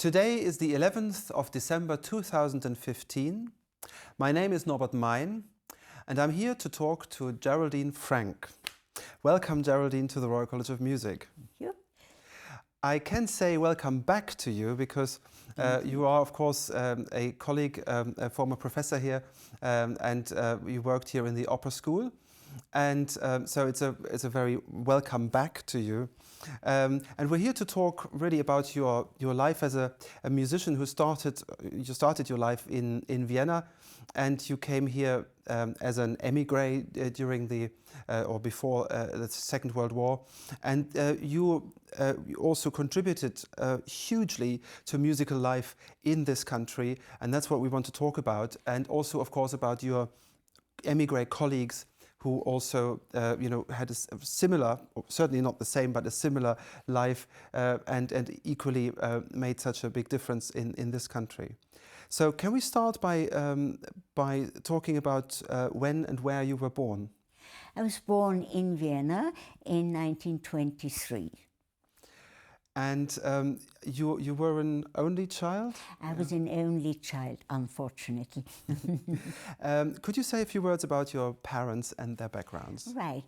Today is the 11th of December 2015. My name is Norbert Mein and I'm here to talk to Geraldine Frank. Welcome, Geraldine, to the Royal College of Music. Thank you. I can say welcome back to you because you are, of course, a colleague, a former professor here, and you worked here in the opera school. And so it's a very welcome back to you. And we're here to talk really about your life as a musician who started your life in Vienna, and you came here as an émigré during the or before the Second World War, and you also contributed hugely to musical life in this country, and that's what we want to talk about, and also, of course, about your émigré colleagues who also, had a similar, certainly not the same, but a similar life, and equally made such a big difference in this country. So, can we start by talking about when and where you were born? I was born in Vienna in 1923. And you were an only child? I was an only child, unfortunately. Could you say a few words about your parents and their backgrounds? Right.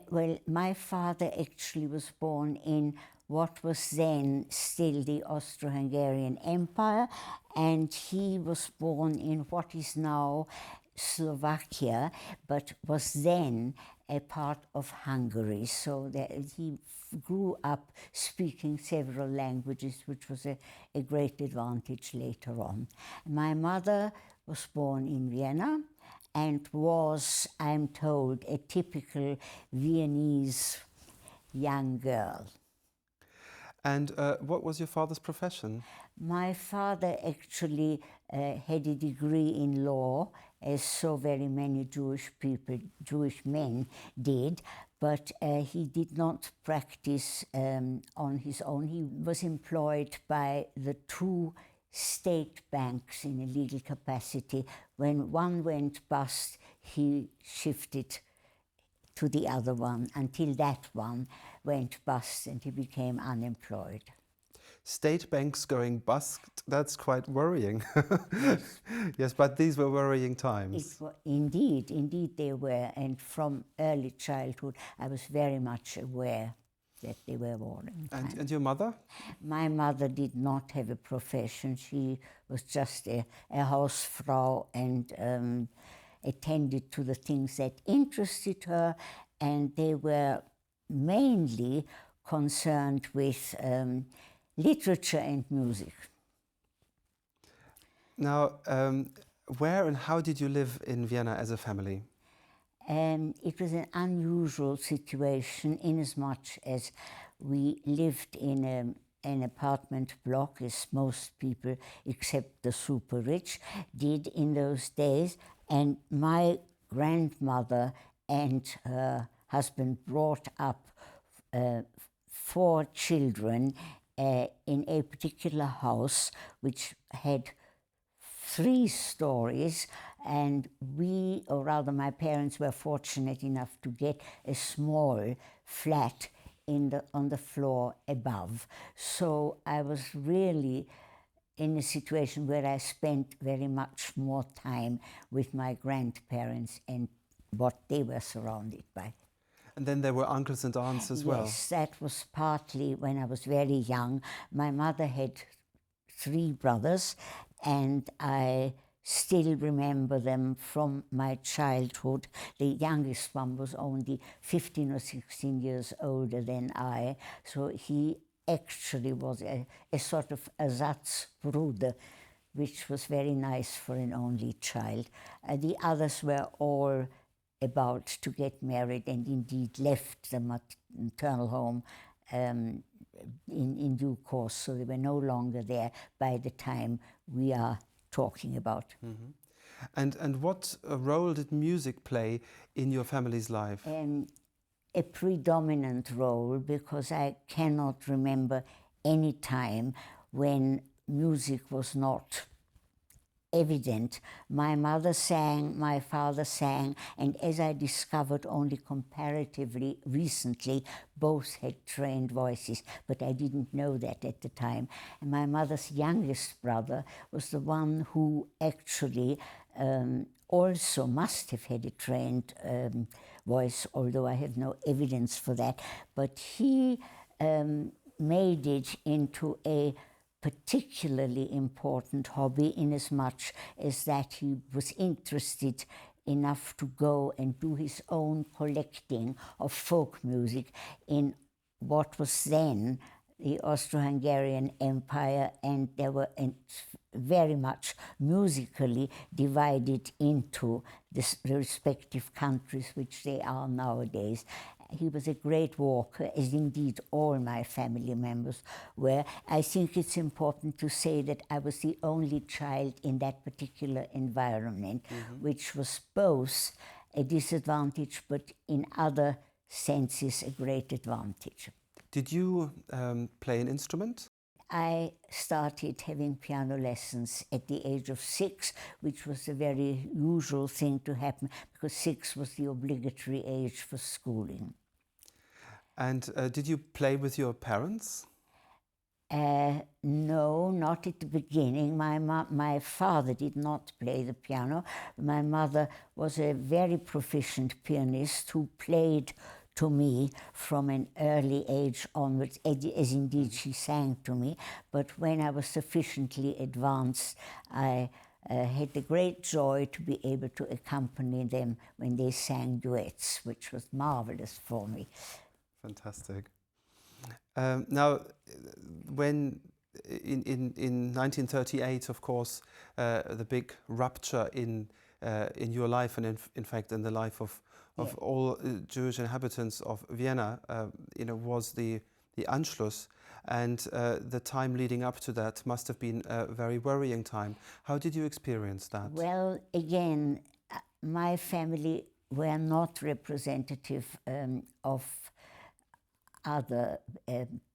Well, my father actually was born in what was then still the Austro-Hungarian Empire, and he was born in what is now Slovakia, but was then a part of Hungary. So that he grew up speaking several languages, which was a great advantage later on. My mother was born in Vienna and was, I'm told, a typical Viennese young girl. And what was your father's profession? My father actually had a degree in law, as so very many Jewish men did, but he did not practice on his own. He was employed by the two state banks in a legal capacity. When one went bust, he shifted to the other one until that one went bust and he became unemployed. State banks going bust, that's quite worrying. Yes, but these were worrying times. Indeed they were, and from early childhood I was very much aware that they were worrying times. And your mother? My mother did not have a profession. She was just a Hausfrau and attended to the things that interested her, and they were mainly concerned with literature and music. Now, where and how did you live in Vienna as a family? It was an unusual situation inasmuch as we lived in an apartment block, as most people except the super rich did in those days, and my grandmother and her husband brought up 4 children in a particular house which had 3 stories, and we, or rather my parents, were fortunate enough to get a small flat on the floor above. So I was really in a situation where I spent very much more time with my grandparents and what they were surrounded by. And then there were uncles and aunts as well? Yes, that was partly when I was very young. My mother had 3 brothers, and I still remember them from my childhood. The youngest one was only 15 or 16 years older than I, so he actually was a sort of Ersatzbruder, which was very nice for an only child. The others were all about to get married and indeed left the maternal home in due course, so they were no longer there by the time we are talking about. Mm-hmm. And what role did music play in your family's life? A predominant role, because I cannot remember any time when music was not evident. My mother sang, my father sang, and as I discovered only comparatively recently, both had trained voices, but I didn't know that at the time. And my mother's youngest brother was the one who actually also must have had a trained voice, although I have no evidence for that, but he made it into a particularly important hobby, inasmuch as that he was interested enough to go and do his own collecting of folk music in what was then the Austro-Hungarian Empire, and they were very much musically divided into the respective countries which they are nowadays. He was a great walker, as indeed all my family members were. I think it's important to say that I was the only child in that particular environment, which was both a disadvantage, but in other senses a great advantage. Did you play an instrument? I started having piano lessons at the age of 6, which was a very usual thing to happen, because 6 was the obligatory age for schooling. And did you play with your parents? No, not at the beginning. My father did not play the piano. My mother was a very proficient pianist who played to me from an early age onwards, as indeed she sang to me. But when I was sufficiently advanced, I had the great joy to be able to accompany them when they sang duets, which was marvelous for me. Fantastic. Now, when in 1938, of course, the big rupture in your life, and in fact in the life of all Jewish inhabitants of Vienna, was the Anschluss, and the time leading up to that must have been a very worrying time. How did you experience that? Well, again, my family were not representative of other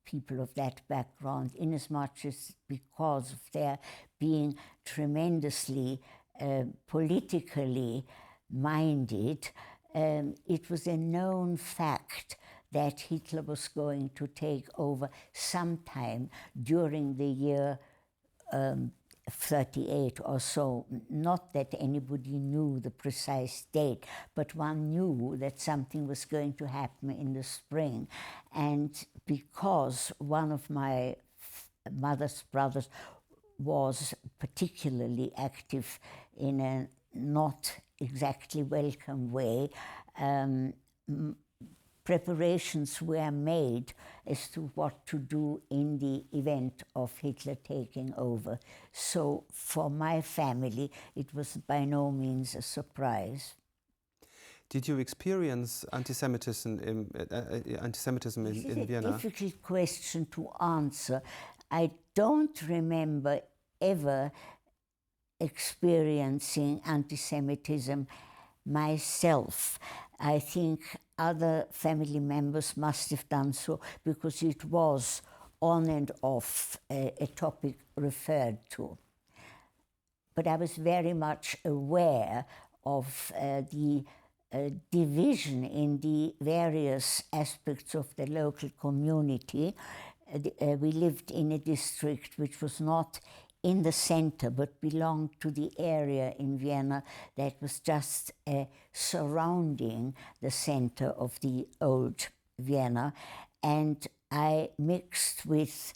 people of that background, inasmuch as because of their being tremendously politically minded, it was a known fact that Hitler was going to take over sometime during the year 38 or so. Not that anybody knew the precise date, but one knew that something was going to happen in the spring. And because one of my mother's brothers was particularly active in a not exactly welcome way, preparations were made as to what to do in the event of Hitler taking over. So for my family, it was by no means a surprise. Did you experience anti-Semitism in Vienna? This is a difficult question to answer. I don't remember ever experiencing anti-Semitism myself. I think other family members must have done so, because it was on and off a topic referred to. But I was very much aware of the division in the various aspects of the local community. We lived in a district which was not in the center, but belonged to the area in Vienna that was just surrounding the center of the old Vienna. And I mixed with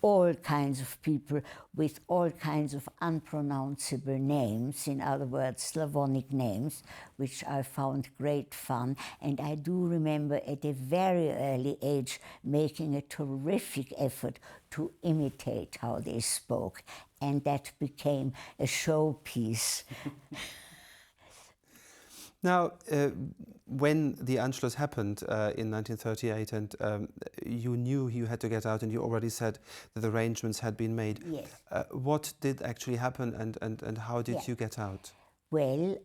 all kinds of people with all kinds of unpronounceable names, in other words, Slavonic names, which I found great fun. And I do remember at a very early age making a terrific effort to imitate how they spoke, and that became a showpiece. Now, when the Anschluss happened in 1938, and you knew you had to get out, and you already said that arrangements had been made. Yes. What did actually happen, and how did you get out? Well,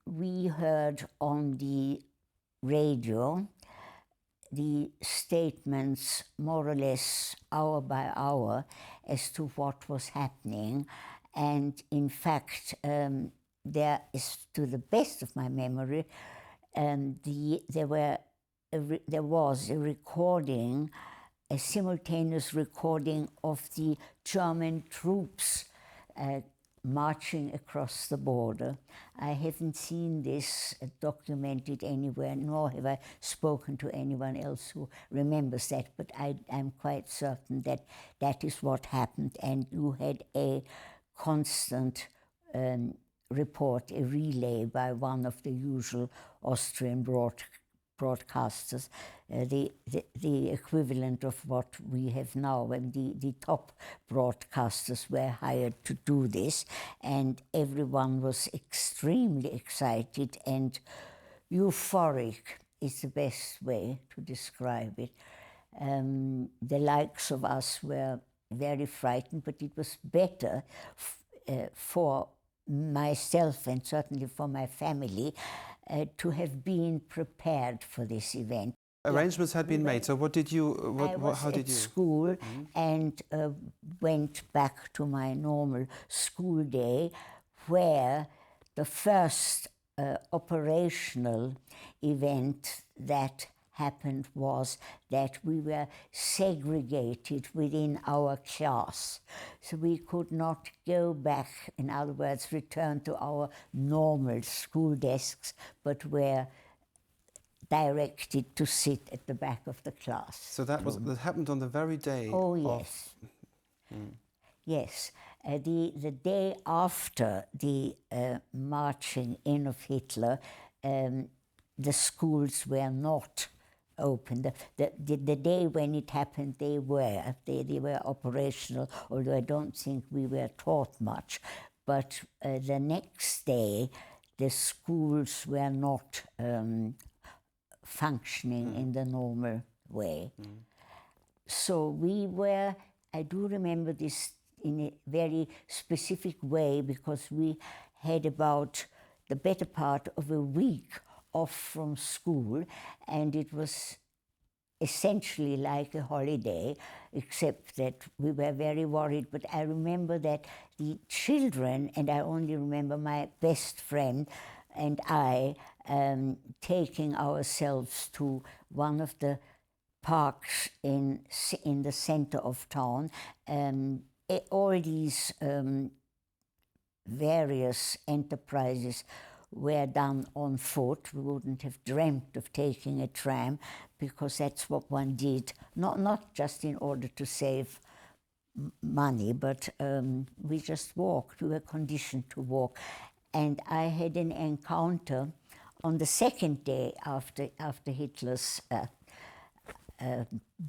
we heard on the radio the statements more or less hour by hour as to what was happening. And in fact, there is, to the best of my memory, there was a recording, a simultaneous recording of the German troops marching across the border. I haven't seen this documented anywhere, nor have I spoken to anyone else who remembers that, but I'm quite certain that that is what happened, and you had a constant report, a relay by one of the usual Austrian broadcasters, the equivalent of what we have now, when the top broadcasters were hired to do this, and everyone was extremely excited and euphoric is the best way to describe it. The likes of us were very frightened, but it was better for myself and certainly for my family to have been prepared for this event. Arrangements had been made. So what did you? How did you? I was at school and went back to my normal school day, where the first operational event that happened was that we were segregated within our class. So we could not go back, in other words, return to our normal school desks, but were directed to sit at the back of the class. So that happened on the very day. Oh, yes. Yes. The day after the marching in of Hitler, the schools were not open. The day when it happened, they were operational, although I don't think we were taught much. But the next day, the schools were not functioning in the normal way. So we were, I do remember this in a very specific way, because we had about the better part of a week off from school, and it was essentially like a holiday, except that we were very worried. But I remember that the children, and I only remember my best friend and I, taking ourselves to one of the parks in the center of town. All these various enterprises were done on foot. We wouldn't have dreamt of taking a tram, because that's what one did, not just in order to save money, but we just walked. We were conditioned to walk. And I had an encounter on the second day after Hitler's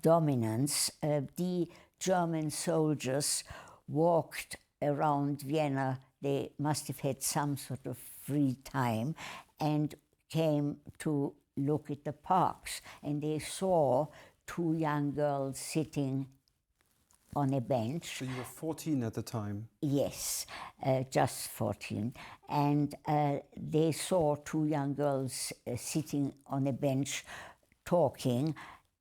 dominance. The German soldiers walked around Vienna. They must have had some sort of free time and came to look at the parks, and they saw two young girls sitting on a bench. So you were 14 at the time? Yes, just 14. And they saw two young girls sitting on a bench talking,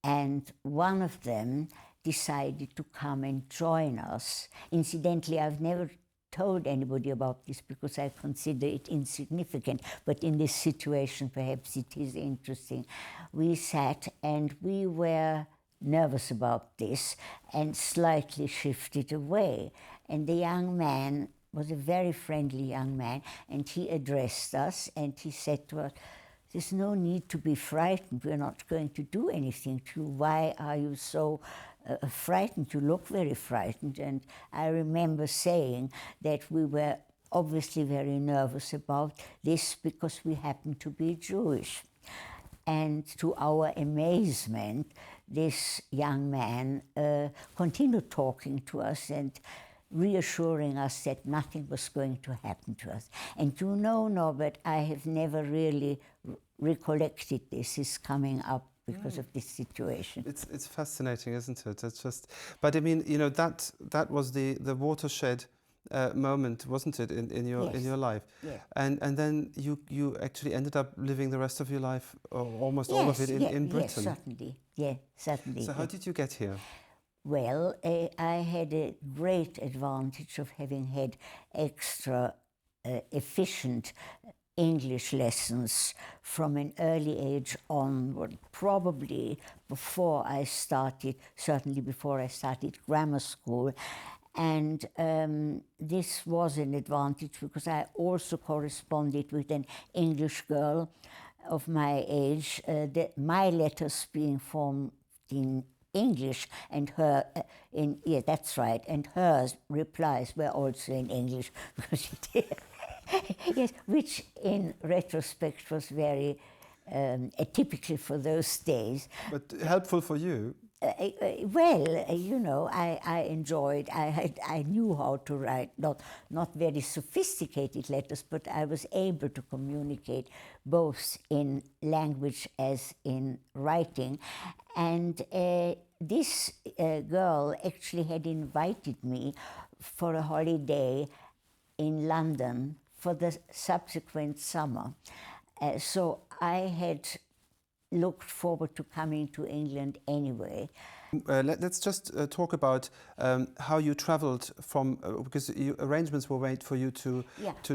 and one of them decided to come and join us. Incidentally, I've never told anybody about this because I consider it insignificant, but in this situation perhaps it is interesting. We sat and we were nervous about this and slightly shifted away. And the young man was a very friendly young man, and he addressed us and he said to us, "There's no need to be frightened. We're not going to do anything to you. Why are you so frightened? You look very frightened." And I remember saying that we were obviously very nervous about this because we happened to be Jewish. And to our amazement, this young man continued talking to us and reassuring us that nothing was going to happen to us. And you know, Norbert, I have never really recollected this is coming up because of this situation. It's fascinating, isn't it? It's just, but I mean, you know, that was the watershed moment, wasn't it, in your life? Yeah. And then you actually ended up living the rest of your life, or almost all of it, in Britain. Yes, certainly. Yeah, certainly. So how did you get here? Well, I had a great advantage of having had extra efficient English lessons from an early age onward, probably before I started, certainly before I started grammar school. And this was an advantage because I also corresponded with an English girl of my age, my letters being formed in English and her yeah, that's right, and her replies were also in English because she did. Yes, which in retrospect was very atypical for those days. But helpful for you. You know, I enjoyed, I knew how to write, not very sophisticated letters, but I was able to communicate both in language as in writing. And this girl actually had invited me for a holiday in London for the subsequent summer. So I had looked forward to coming to England anyway. Let's just talk about how you traveled from, because arrangements were made for you to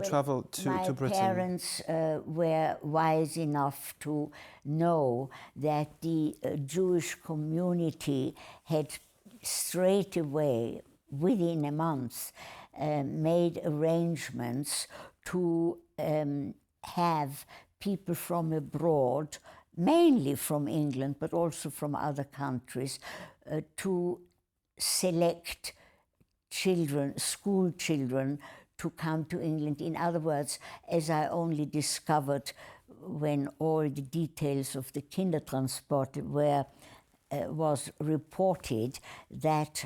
travel to Britain. My parents were wise enough to know that the Jewish community had straight away, within a month, made arrangements to have people from abroad, mainly from England, but also from other countries, to select children, school children, to come to England. In other words, as I only discovered when all the details of the Kindertransport was reported, that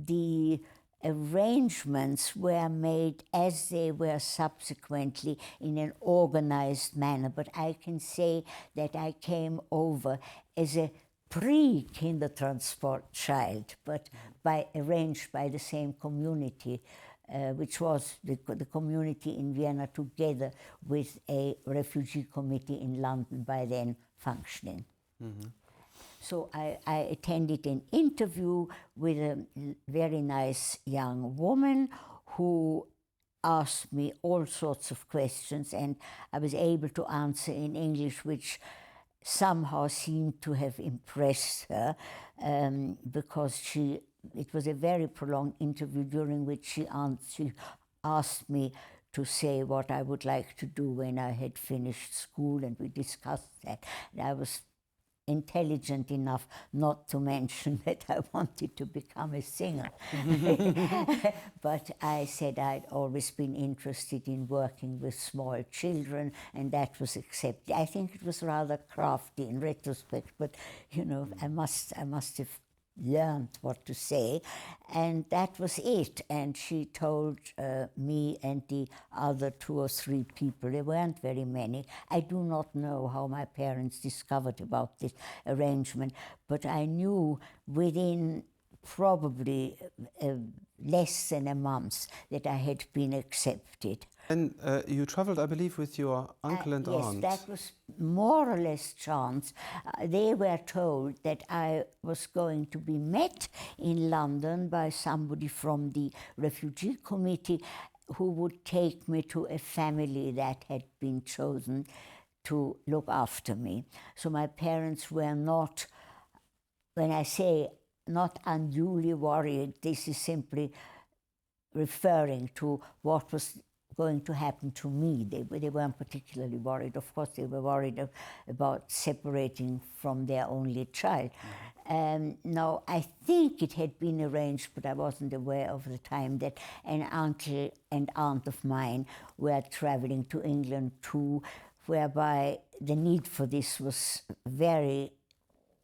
the arrangements were made as they were subsequently in an organized manner. But I can say that I came over as a pre-Kindertransport child, but arranged by the same community, which was the community in Vienna, together with a refugee committee in London by then functioning. Mm-hmm. So I attended an interview with a very nice young woman who asked me all sorts of questions, and I was able to answer in English, which somehow seemed to have impressed her, because it was a very prolonged interview during which she asked me to say what I would like to do when I had finished school, and we discussed that. And I was intelligent enough not to mention that I wanted to become a singer. But I said I'd always been interested in working with small children, and that was accepted. I think it was rather crafty in retrospect, but you know, I must have learned what to say, and that was it. And she told me and the other 2 or 3 people, there weren't very many. I do not know how my parents discovered about this arrangement, but I knew within probably less than a month that I had been accepted. And you traveled, I believe, with your uncle and aunt. Yes, that was more or less chance. They were told that I was going to be met in London by somebody from the refugee committee who would take me to a family that had been chosen to look after me. So my parents were not, when I say not unduly worried, this is simply referring to what was going to happen to me. They weren't particularly worried. Of course, they were worried about separating from their only child. Now, I think it had been arranged, but I wasn't aware of the time, that an uncle and aunt of mine were traveling to England too, whereby the need for this was very,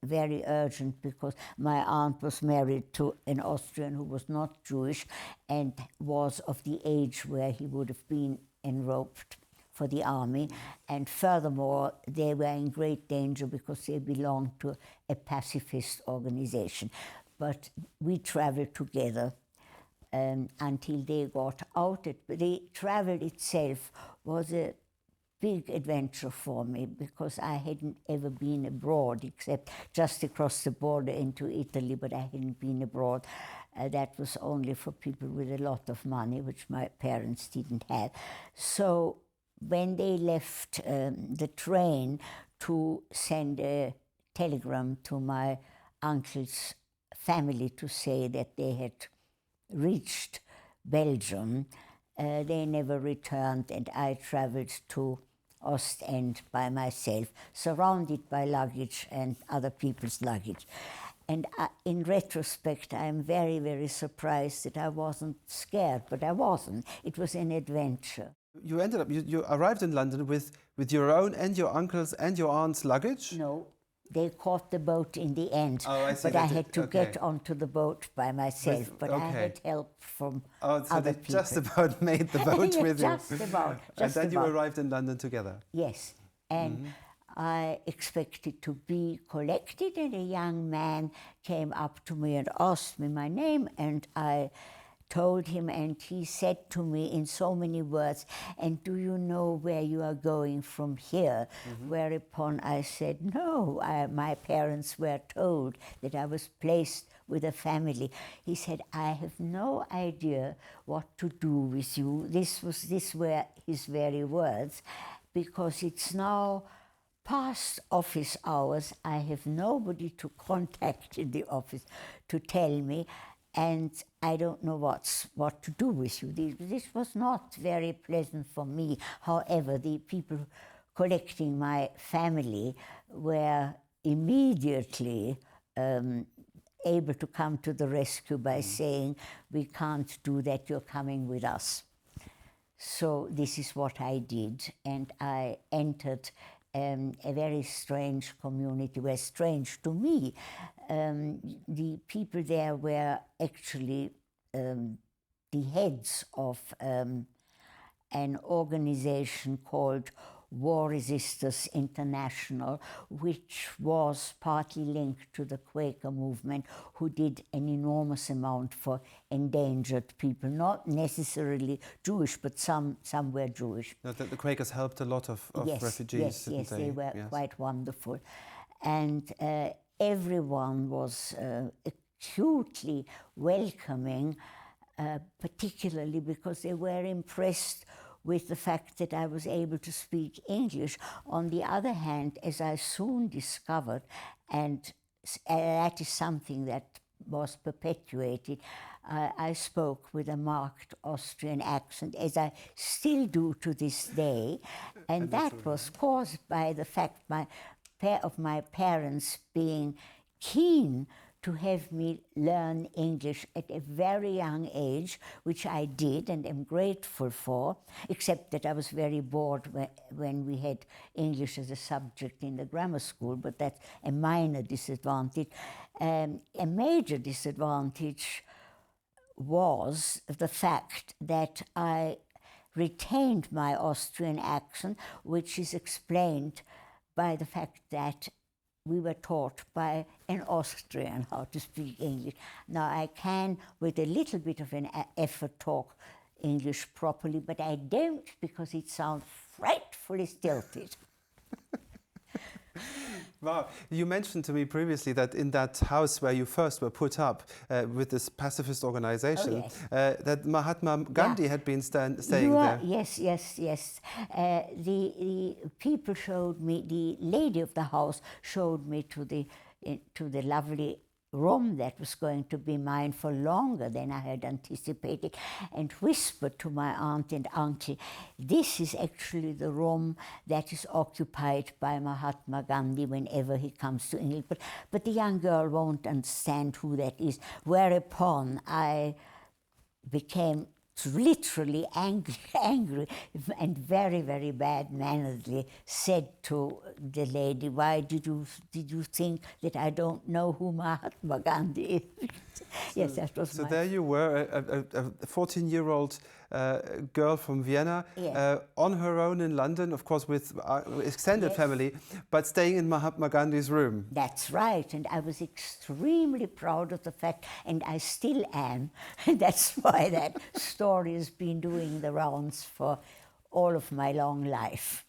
very urgent, because my aunt was married to an Austrian who was not Jewish and was of the age where he would have been enrobed for the army. And furthermore, they were in great danger because they belonged to a pacifist organization. But we traveled together until they got out. The travel itself was a big adventure for me because I hadn't ever been abroad except just across the border into Italy, but I hadn't been abroad. That was only for people with a lot of money, which my parents didn't have. So when they left the train to send a telegram to my uncle's family to say that they had reached Belgium, they never returned, and I traveled to Ostend by myself, surrounded by luggage and other people's luggage. And in retrospect, I'm very, very surprised that I wasn't scared, but I wasn't. It was an adventure. You ended up, you arrived in London with your own and your uncle's and your aunt's luggage? No, they caught the boat in the end. Oh, I see. But I had to get onto the boat by myself. But I had help from so other they people. just about made the boat with you. Just about. And then you arrived in London together. Yes. And I expected to be collected, and a young man came up to me and asked me my name, and I told him, and he said to me in so many words, "And do you know where you are going from here?" Whereupon I said, "No, my parents were told that I was placed with a family." He said, "I have no idea what to do with you." These were his very words, because it's now past office hours. I have nobody to contact in the office to tell me, and I don't know what to do with you. This was not very pleasant for me. However, the people collecting my family were immediately able to come to the rescue by saying, "We can't do that, you're coming with us." So this is what I did, and I entered a very strange community, were strange to me. The people there were actually the heads of an organization called War Resisters International, which was partly linked to the Quaker movement, who did an enormous amount for endangered people, not necessarily Jewish, but some were Jewish. The Quakers helped a lot of refugees, didn't they? They were quite wonderful. And everyone was acutely welcoming, particularly because they were impressed with the fact that I was able to speak English. On the other hand, as I soon discovered, and that is something that was perpetuated, I spoke with a marked Austrian accent, as I still do to this day, and that was caused by the fact of my parents being keen to have me learn English at a very young age, which I did and am grateful for, except that I was very bored when we had English as a subject in the grammar school, but that's a minor disadvantage. A major disadvantage was the fact that I retained my Austrian accent, which is explained by the fact that we were taught by an Austrian how to speak English. Now I can, with a little bit of an effort, talk English properly, but I don't, because it sounds frightfully stilted. Wow. You mentioned to me previously that in that house where you first were put up with this pacifist organization, that Mahatma Gandhi had been staying there. Yes. The people showed me, the lady of the house showed me to the lovely room that was going to be mine for longer than I had anticipated, and whispered to my aunt and uncle, "This is actually the room that is occupied by Mahatma Gandhi whenever he comes to England, but the young girl won't understand who that is." Whereupon I became literally angry and very, very bad-manneredly said to the lady, "Why did you think that I don't know who Mahatma Gandhi is?" Yes, that was so there you were, a 14-year-old girl from Vienna, on her own in London, of course with extended family, but staying in Mahatma Gandhi's room. That's right, and I was extremely proud of the fact, and I still am. And that's why that story has been doing the rounds for all of my long life.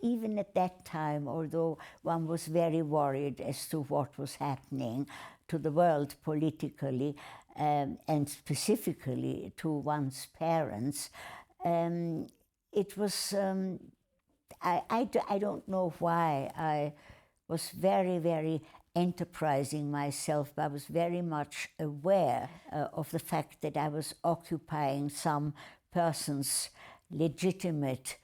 even at that time, although one was very worried as to what was happening to the world politically, and specifically to one's parents, it was, I don't know why. I was very, very enterprising myself. I was very much aware of the fact that I was occupying some person's legitimate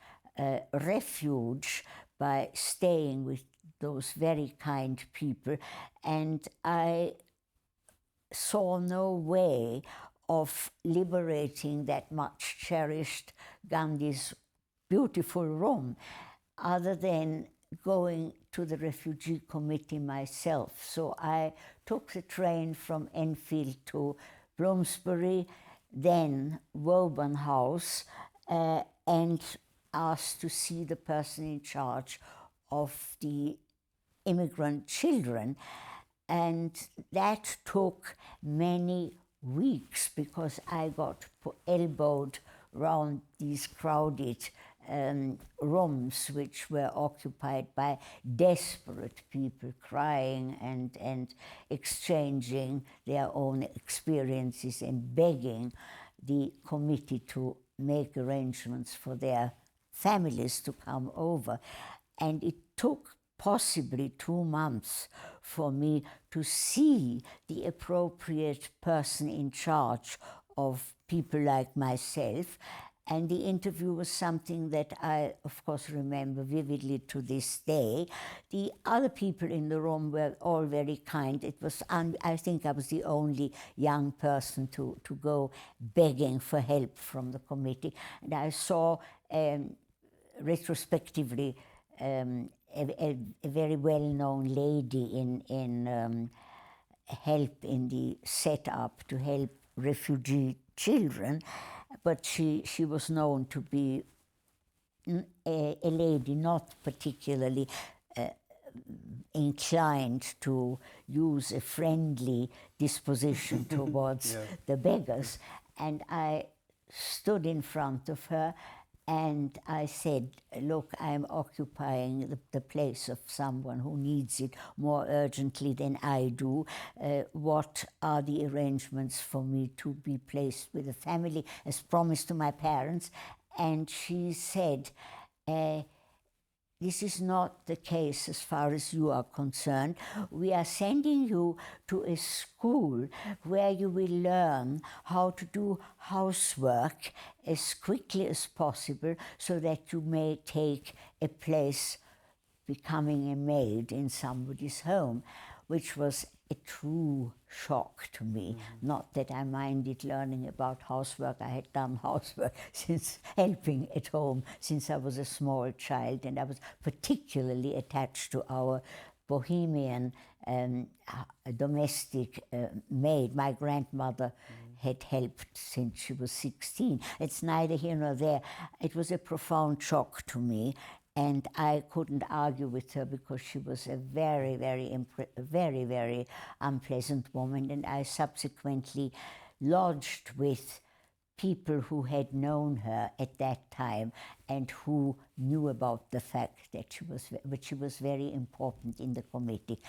refuge by staying with those very kind people, and I saw no way of liberating that much cherished Gandhi's beautiful room other than going to the refugee committee myself. So I took the train from Enfield to Bloomsbury, then Woburn House, and asked to see the person in charge of the immigrant children. And that took many weeks because I got elbowed round these crowded rooms which were occupied by desperate people crying and exchanging their own experiences and begging the committee to make arrangements for their families to come over. And it took possibly 2 months for me to see the appropriate person in charge of people like myself. And the interview was something that I, of course, remember vividly to this day. The other people in the room were all very kind. It was, I think I was the only young person to go begging for help from the committee. And I saw, retrospectively, a very well-known lady in help in the setup to help refugee children, but she was known to be a lady not particularly inclined to use a friendly disposition towards the beggars. And I stood in front of her and I said, look, I'm occupying the place of someone who needs it more urgently than I do. What are the arrangements for me to be placed with a family as promised to my parents? And she said, this is not the case as far as you are concerned. We are sending you to a school where you will learn how to do housework as quickly as possible so that you may take a place becoming a maid in somebody's home, which was a true shock to me. Not that I minded learning about housework. I had done housework since helping at home since I was a small child, and I was particularly attached to our Bohemian domestic maid. My grandmother had helped since she was 16. It's neither here nor there. It was a profound shock to me. And I couldn't argue with her because she was a very, very unpleasant woman. And I subsequently lodged with people who had known her at that time and who knew about the fact that she was very important in the committee.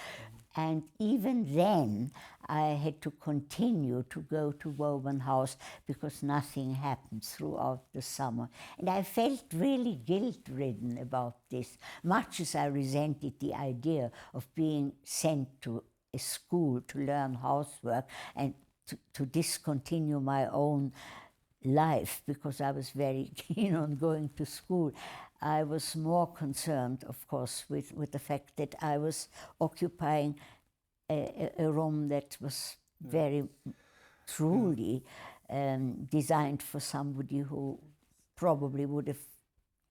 And even then, I had to continue to go to Woburn House because nothing happened throughout the summer. And I felt really guilt-ridden about this, much as I resented the idea of being sent to a school to learn housework and to discontinue my own life because I was very keen on going to school. I was more concerned, of course, with the fact that I was occupying a room that was very truly designed for somebody who probably would have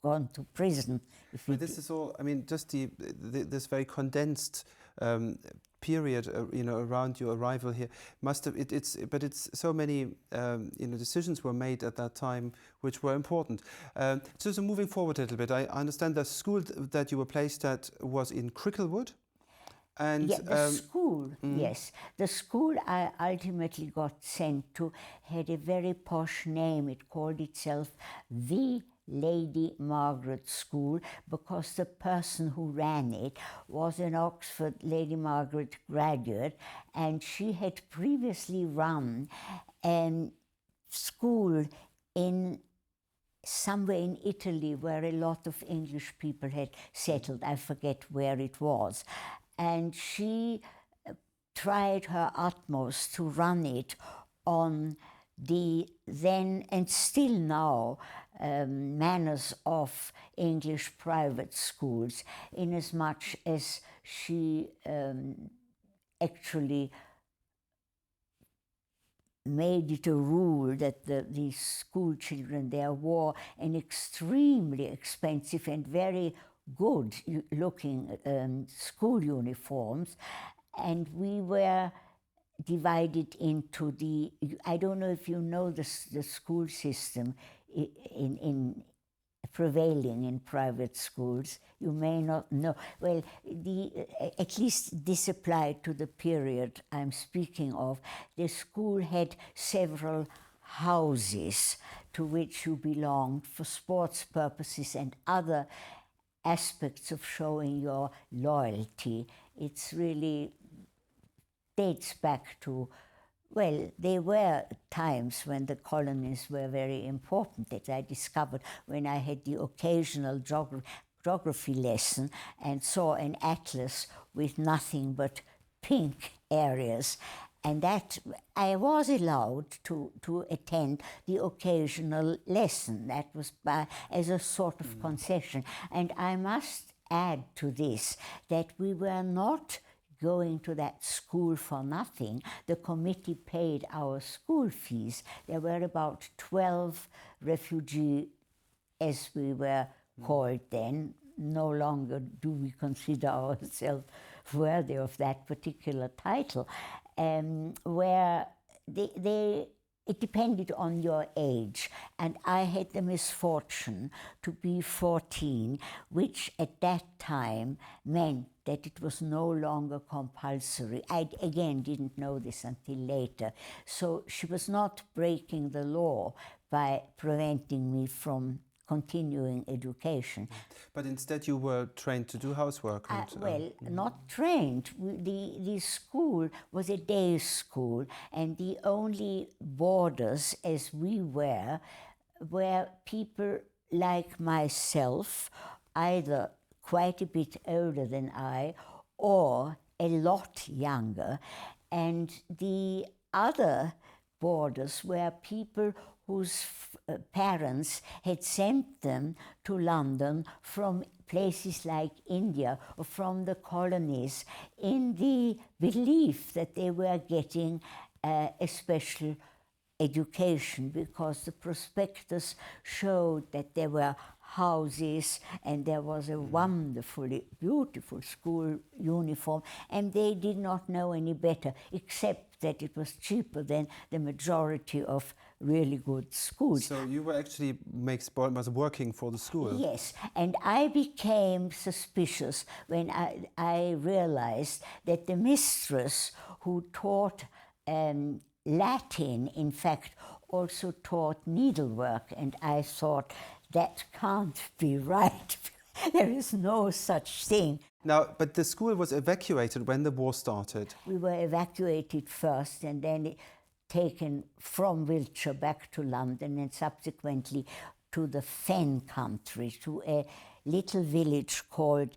gone to prison. But this is all, I mean, just this very condensed period, around your arrival here must have, it's so many, decisions were made at that time which were important. So moving forward a little bit, I understand the school that you were placed at was in Cricklewood. And yeah, the school, yes. The school I ultimately got sent to had a very posh name. It called itself the Lady Margaret School, because the person who ran it was an Oxford Lady Margaret graduate, and she had previously run a school in somewhere in Italy where a lot of English people had settled. I forget where it was. And she tried her utmost to run it on the then and still now manners of English private schools, inasmuch as she actually made it a rule that these school children there wore an extremely expensive and very good looking school uniforms, and we were divided into the, I don't know if you know the school system in prevailing in private schools. You may not know. Well, at least this applied to the period I'm speaking of. The school had several houses to which you belonged for sports purposes and other aspects of showing your loyalty. It's really dates back to, well, there were times when the colonies were very important, that I discovered when I had the occasional geography lesson and saw an atlas with nothing but pink areas. And that I was allowed to attend the occasional lesson. That was as a sort of concession. And I must add to this that we were not going to that school for nothing. The committee paid our school fees. There were about 12 refugees, as we were called then. No longer do we consider ourselves worthy of that particular title, where it depended on your age, and I had the misfortune to be 14, which at that time meant that it was no longer compulsory. I, again, didn't know this until later. So she was not breaking the law by preventing me from continuing education. But instead you were trained to do housework? Well, not trained. The school was a day school, and the only boarders, as we were people like myself, either quite a bit older than I or a lot younger. And the other boarders were people whose parents had sent them to London from places like India or from the colonies, in the belief that they were getting a special education, because the prospectus showed that there were houses and there was a wonderfully beautiful school uniform, and they did not know any better, except that it was cheaper than the majority of really good schools. So you were actually was working for the school? Yes, and I became suspicious when I realized that the mistress who taught Latin, in fact, also taught needlework, and I thought, that can't be right. There is no such thing. Now, but the school was evacuated when the war started. We were evacuated first, and then taken from Wiltshire back to London, and subsequently to the Fen country, to a little village called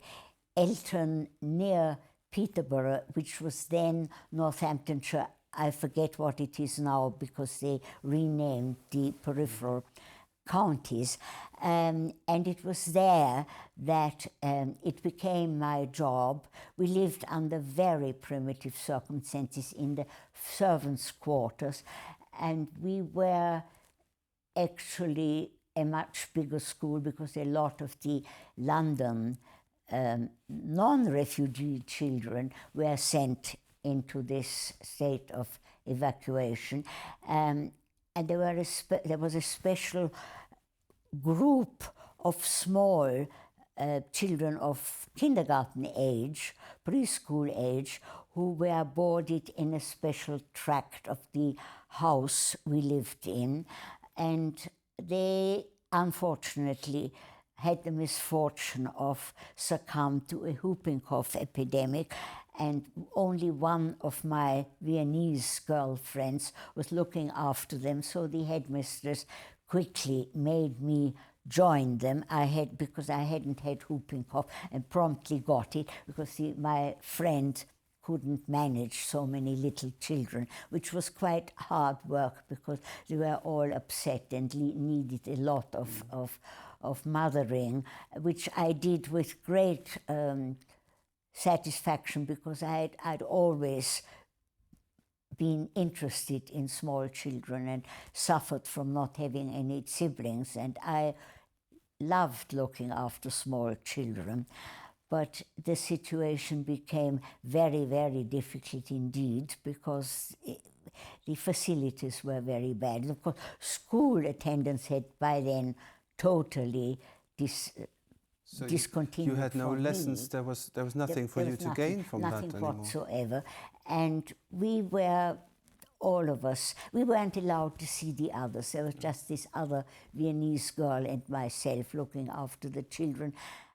Elton near Peterborough, which was then Northamptonshire. I forget what it is now because they renamed the peripheral counties, and it was there that it became my job. We lived under very primitive circumstances in the servants' quarters, and we were actually a much bigger school because a lot of the London non-refugee children were sent into this state of evacuation, and there was a special group of small children of kindergarten age, preschool age, who were boarded in a special tract of the house we lived in, and they unfortunately had the misfortune of succumb to a whooping cough epidemic, and only one of my Viennese girlfriends was looking after them, so the headmistress quickly made me join them. Because I hadn't had whooping cough, and promptly got it because my friend couldn't manage so many little children, which was quite hard work because they were all upset and needed a lot of mothering, which I did with great satisfaction because I'd always been interested in small children and suffered from not having any siblings, and I loved looking after small children. But the situation became very, very difficult indeed because the facilities were very bad. And of course, school attendance had by then totally So discontinued. you had no for lessons. me. There was nothing for you to gain from that anymore. Nothing whatsoever. And we were, all of us, we weren't allowed to see the others. There was just this other Viennese girl and myself looking after the children.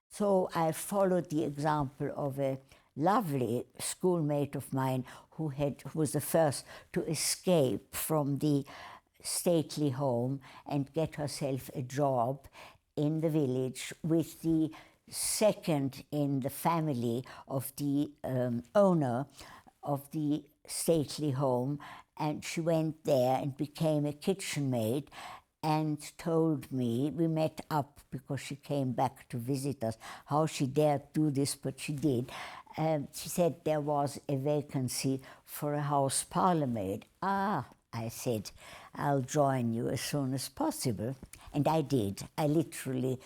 So I followed the example of a lovely schoolmate of mine who was the first to escape from the stately home and get herself a job in the village with the second in the family of the owner of the stately home, and she went there and became a kitchen maid and told me, we met up because she came back to visit us, how she dared do this, but she did. She said there was a vacancy for a house parlour maid. Ah, I said, I'll join you as soon as possible. And I did. I literally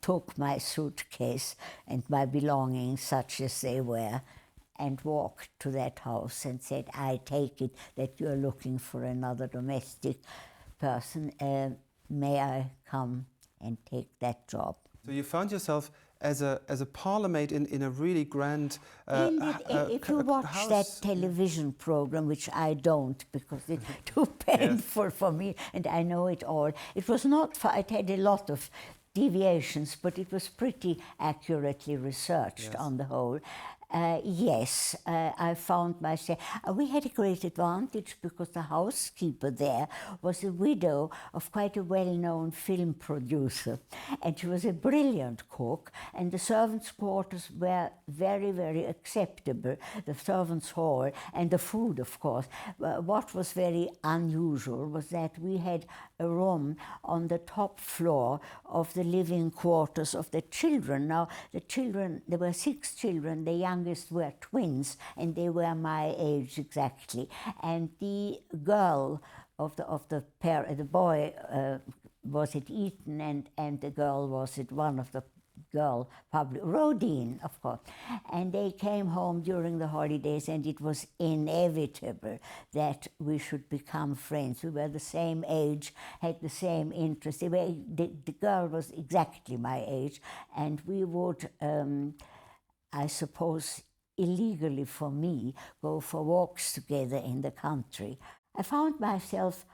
took my suitcase and my belongings, such as they were, and walked to that house and said, I take it that you're looking for another domestic person. May I come and take that job? So you found yourself as a parlour maid in a really grand if you watch house. that television program, which I don't because it's too painful for me and I know it all, it was not, it had a lot of deviations, but it was pretty accurately researched on the whole. Yes, I found myself. We had a great advantage because the housekeeper there was a widow of quite a well-known film producer, and she was a brilliant cook, and the servants' quarters were very, very acceptable, the servants' hall, and the food, of course. What was very unusual was that we had a room on the top floor of the living quarters of the children. Now, the children, there were 6 children, the youngest were twins, and they were my age exactly. And the girl of the pair, the boy was at Eton, and the girl was at one of the girl public, Rodine, of course. And they came home during the holidays, and it was inevitable that we should become friends. We were the same age, had the same interests. The girl was exactly my age, and we would, I suppose, illegally for me, go for walks together in the country. I found myself,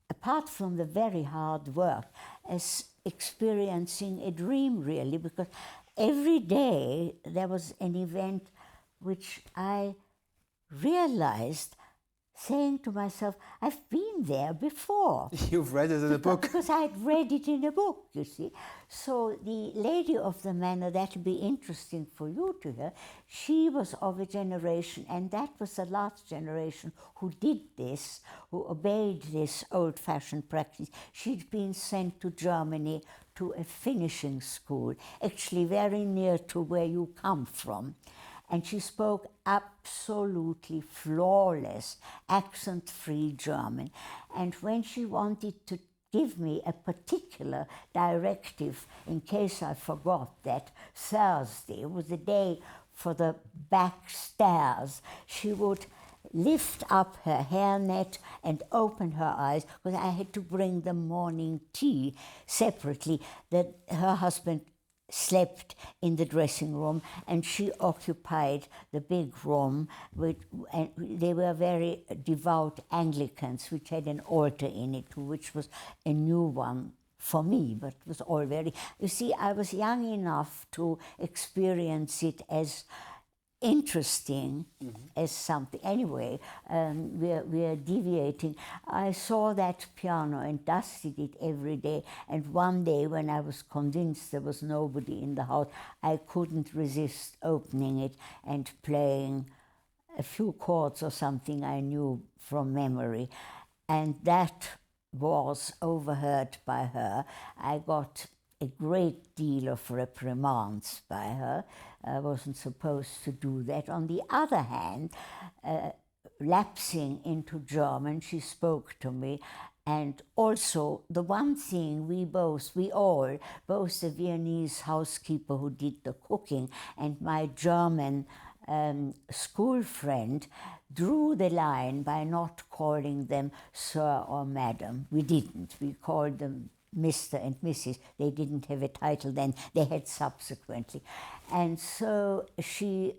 apart from the very hard work, as experiencing a dream, really, because every day there was an event which I realized, saying to myself, I've been there before. You've read it in a book. Because I'd read it in a book, you see. So the lady of the manor, that'll be interesting for you to hear, she was of a generation, and that was the last generation who did this, who obeyed this old-fashioned practice. She'd been sent to Germany to a finishing school, actually very near to where you come from. And she spoke absolutely flawless, accent-free German. And when she wanted to give me a particular directive, in case I forgot that Thursday was the day for the back stairs, she would lift up her hairnet and open her eyes, because I had to bring the morning tea separately, that her husband slept in the dressing room and she occupied the big room and they were very devout Anglicans, which had an altar in it, which was a new one for me, but it was all very... You see, I was young enough to experience it as interesting as something. Anyway, we are deviating. I saw that piano and dusted it every day, and one day when I was convinced there was nobody in the house, I couldn't resist opening it and playing a few chords or something I knew from memory, and that was overheard by her. I got a great deal of reprimands by her. I wasn't supposed to do that. On the other hand, lapsing into German, she spoke to me. And also, the one thing both the Viennese housekeeper who did the cooking and my German school friend, drew the line by not calling them sir or madam. We didn't. We called them Mr. and Mrs. They didn't have a title then, they had subsequently. And so she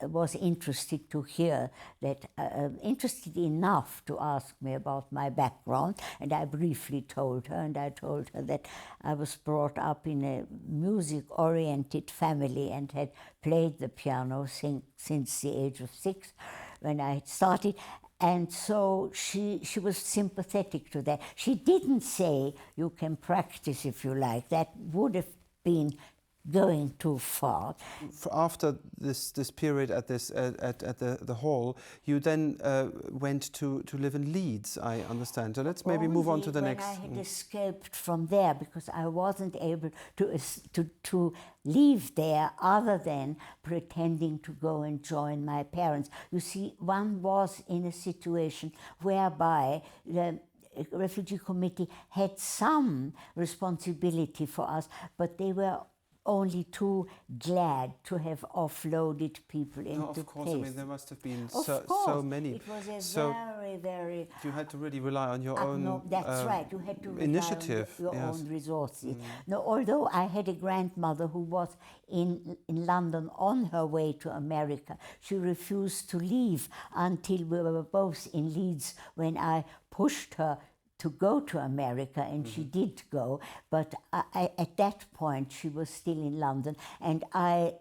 was interested to hear that, interested enough to ask me about my background, and I briefly told her, and I told her that I was brought up in a music-oriented family and had played the piano since the age of 6 when I had started. And so she was sympathetic to that. She didn't say, you can practice if you like. That would have been going too far. After this period at the hall, you then went to live in Leeds, I understand. So let's maybe move on to the next. I had escaped from there because I wasn't able to leave there other than pretending to go and join my parents. You see, one was in a situation whereby the refugee committee had some responsibility for us, but they were only too glad to have offloaded people into of course, place. I mean, there must have been Of so many. It was a very... You had to really rely on your own no, that's right. You had to rely initiative. on your own resources. No, although I had a grandmother who was in London on her way to America, she refused to leave until we were both in Leeds when I pushed her to go to America, and she did go, but at that point she was still in London, and I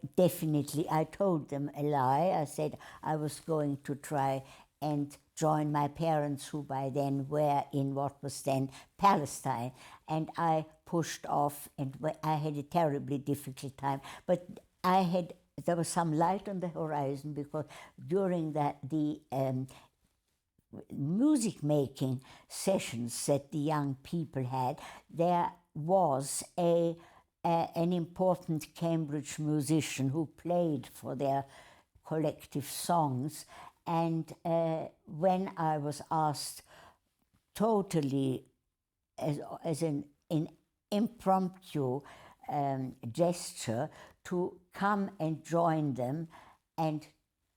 told them a lie. I said I was going to try and join my parents, who by then were in what was then Palestine, and I pushed off, and I had a terribly difficult time, but there was some light on the horizon, because during the music making sessions that the young people had, there was an important Cambridge musician who played for their collective songs, and when I was asked totally as an impromptu gesture to come and join them and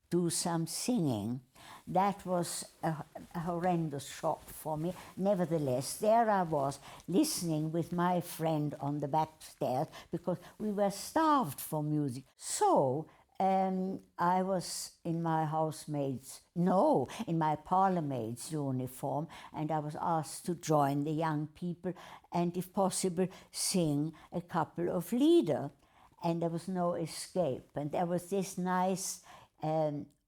do some singing, that was a horrendous shock for me. Nevertheless, there I was listening with my friend on the back stairs, because we were starved for music. So I was in my in my parlourmaid's uniform, and I was asked to join the young people and, if possible, sing a couple of lieder. And there was no escape. And there was this nice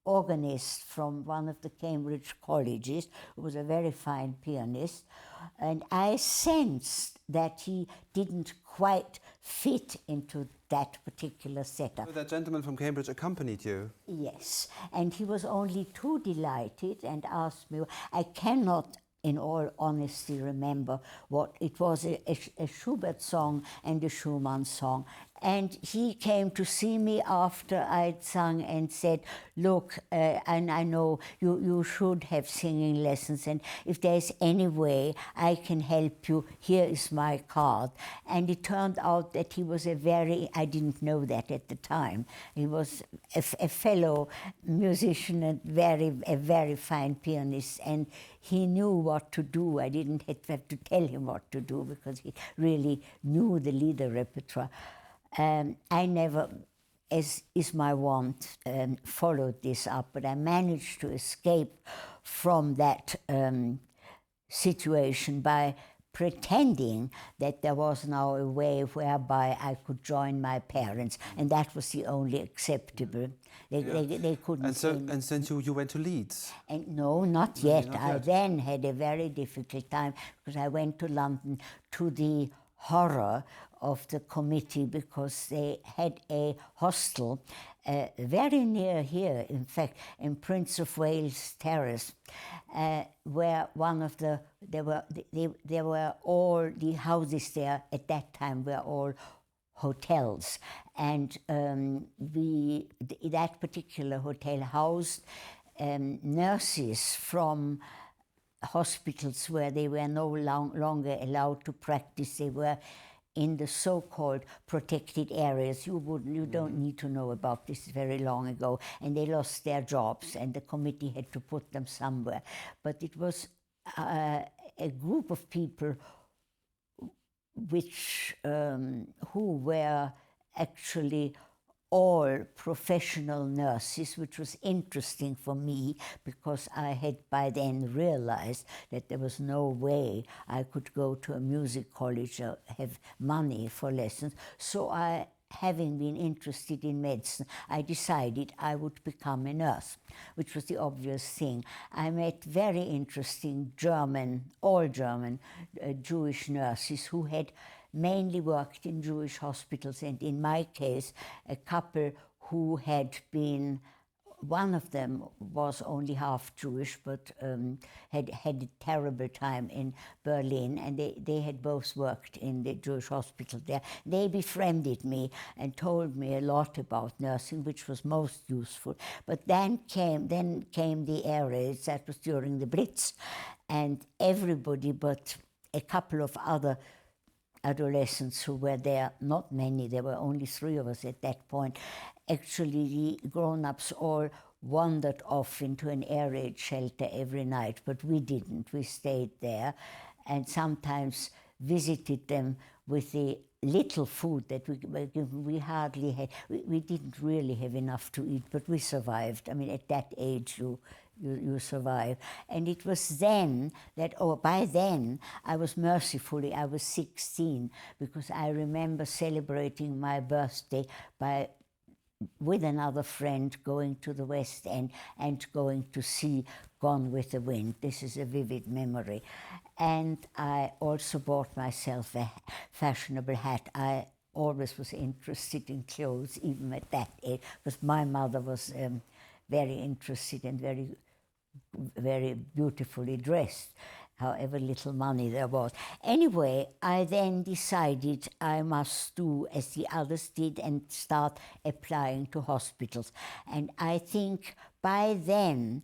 organist from one of the Cambridge colleges, who was a very fine pianist, and I sensed that he didn't quite fit into that particular setup. So that gentleman from Cambridge accompanied you? Yes, and he was only too delighted and asked me, I cannot in all honesty remember what it was, a Schubert song and a Schumann song. And he came to see me after I'd sung and said, look, and I know you should have singing lessons, and if there's any way I can help you, here is my card. And it turned out that he was I didn't know that at the time, he was a fellow musician and a very fine pianist, and he knew what to do. I didn't have to tell him what to do, because he really knew the lieder repertoire. I never, as is my wont, followed this up, but I managed to escape from that situation by pretending that there was now a way whereby I could join my parents, and that was the only acceptable. They couldn't. And so you went to Leeds. And no, not yet. not I yet. then had a very difficult time because I went to London, to the horror of the committee, because they had a hostel very near here, in fact, in Prince of Wales Terrace, where one of the, there were all the houses there at that time were all hotels, and that particular hotel housed nurses from hospitals where they were no longer allowed to practice. They were in the so-called protected areas. You don't need to know about this, very long ago, and they lost their jobs, and the committee had to put them somewhere. But it was a group of people which who were actually all professional nurses, which was interesting for me because I had by then realized that there was no way I could go to a music college or have money for lessons. So having been interested in medicine, I decided I would become a nurse, which was the obvious thing. I met very interesting all German Jewish nurses who had mainly worked in Jewish hospitals, and in my case, a couple who had been, one of them was only half Jewish, but had a terrible time in Berlin, and they had both worked in the Jewish hospital there. They befriended me and told me a lot about nursing, which was most useful. But then came the air raids. That was during the Blitz, and everybody but a couple of other adolescents who were there, not many, there were only 3 of us at that point. Actually, the grown-ups all wandered off into an air raid shelter every night, but we didn't. We stayed there and sometimes visited them with the little food that we hardly had. We didn't really have enough to eat, but we survived. I mean, at that age, you survive. And it was then that, by then, I was 16, because I remember celebrating my birthday with another friend going to the West End and going to see Gone with the Wind. This is a vivid memory. And I also bought myself a fashionable hat. I always was interested in clothes, even at that age, because my mother was very interested and very beautifully dressed, however little money there was. Anyway, I then decided I must do as the others did and start applying to hospitals. And I think by then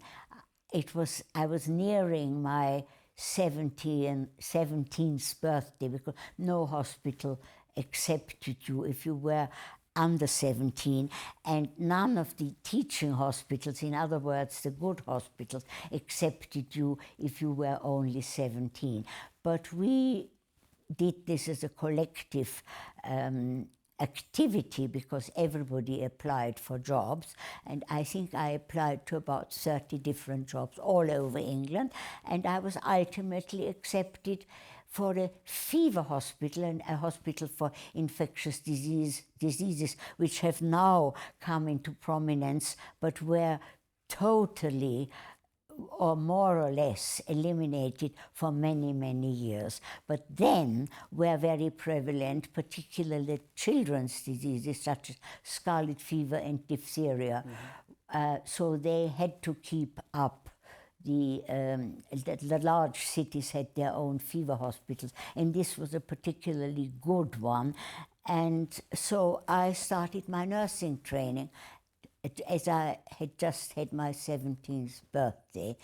I was nearing my 17th birthday, because no hospital accepted you if you were under 17, and none of the teaching hospitals, in other words, the good hospitals, accepted you if you were only 17. But we did this as a collective activity, because everybody applied for jobs, and I think I applied to about 30 different jobs all over England, and I was ultimately accepted for a fever hospital and a hospital for infectious diseases, which have now come into prominence, but were totally or more or less eliminated for many, many years. But then were very prevalent, particularly children's diseases such as scarlet fever and diphtheria. So they had to keep up. The large cities had their own fever hospitals, and this was a particularly good one. And so I started my nursing training as I had just had my 17th birthday.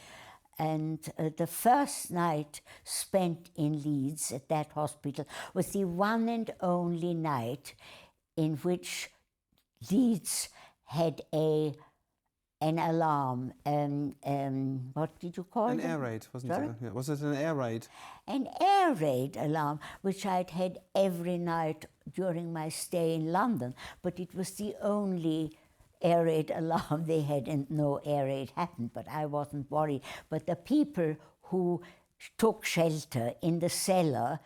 And the first night spent in Leeds at that hospital was the one and only night in which Leeds had an alarm, what did you call it? An air raid, wasn't Sorry? it? Yeah. Was it an air raid? An air raid alarm, which I'd had every night during my stay in London, but it was the only air raid alarm they had, and no air raid happened, but I wasn't worried. But the people who took shelter in the cellar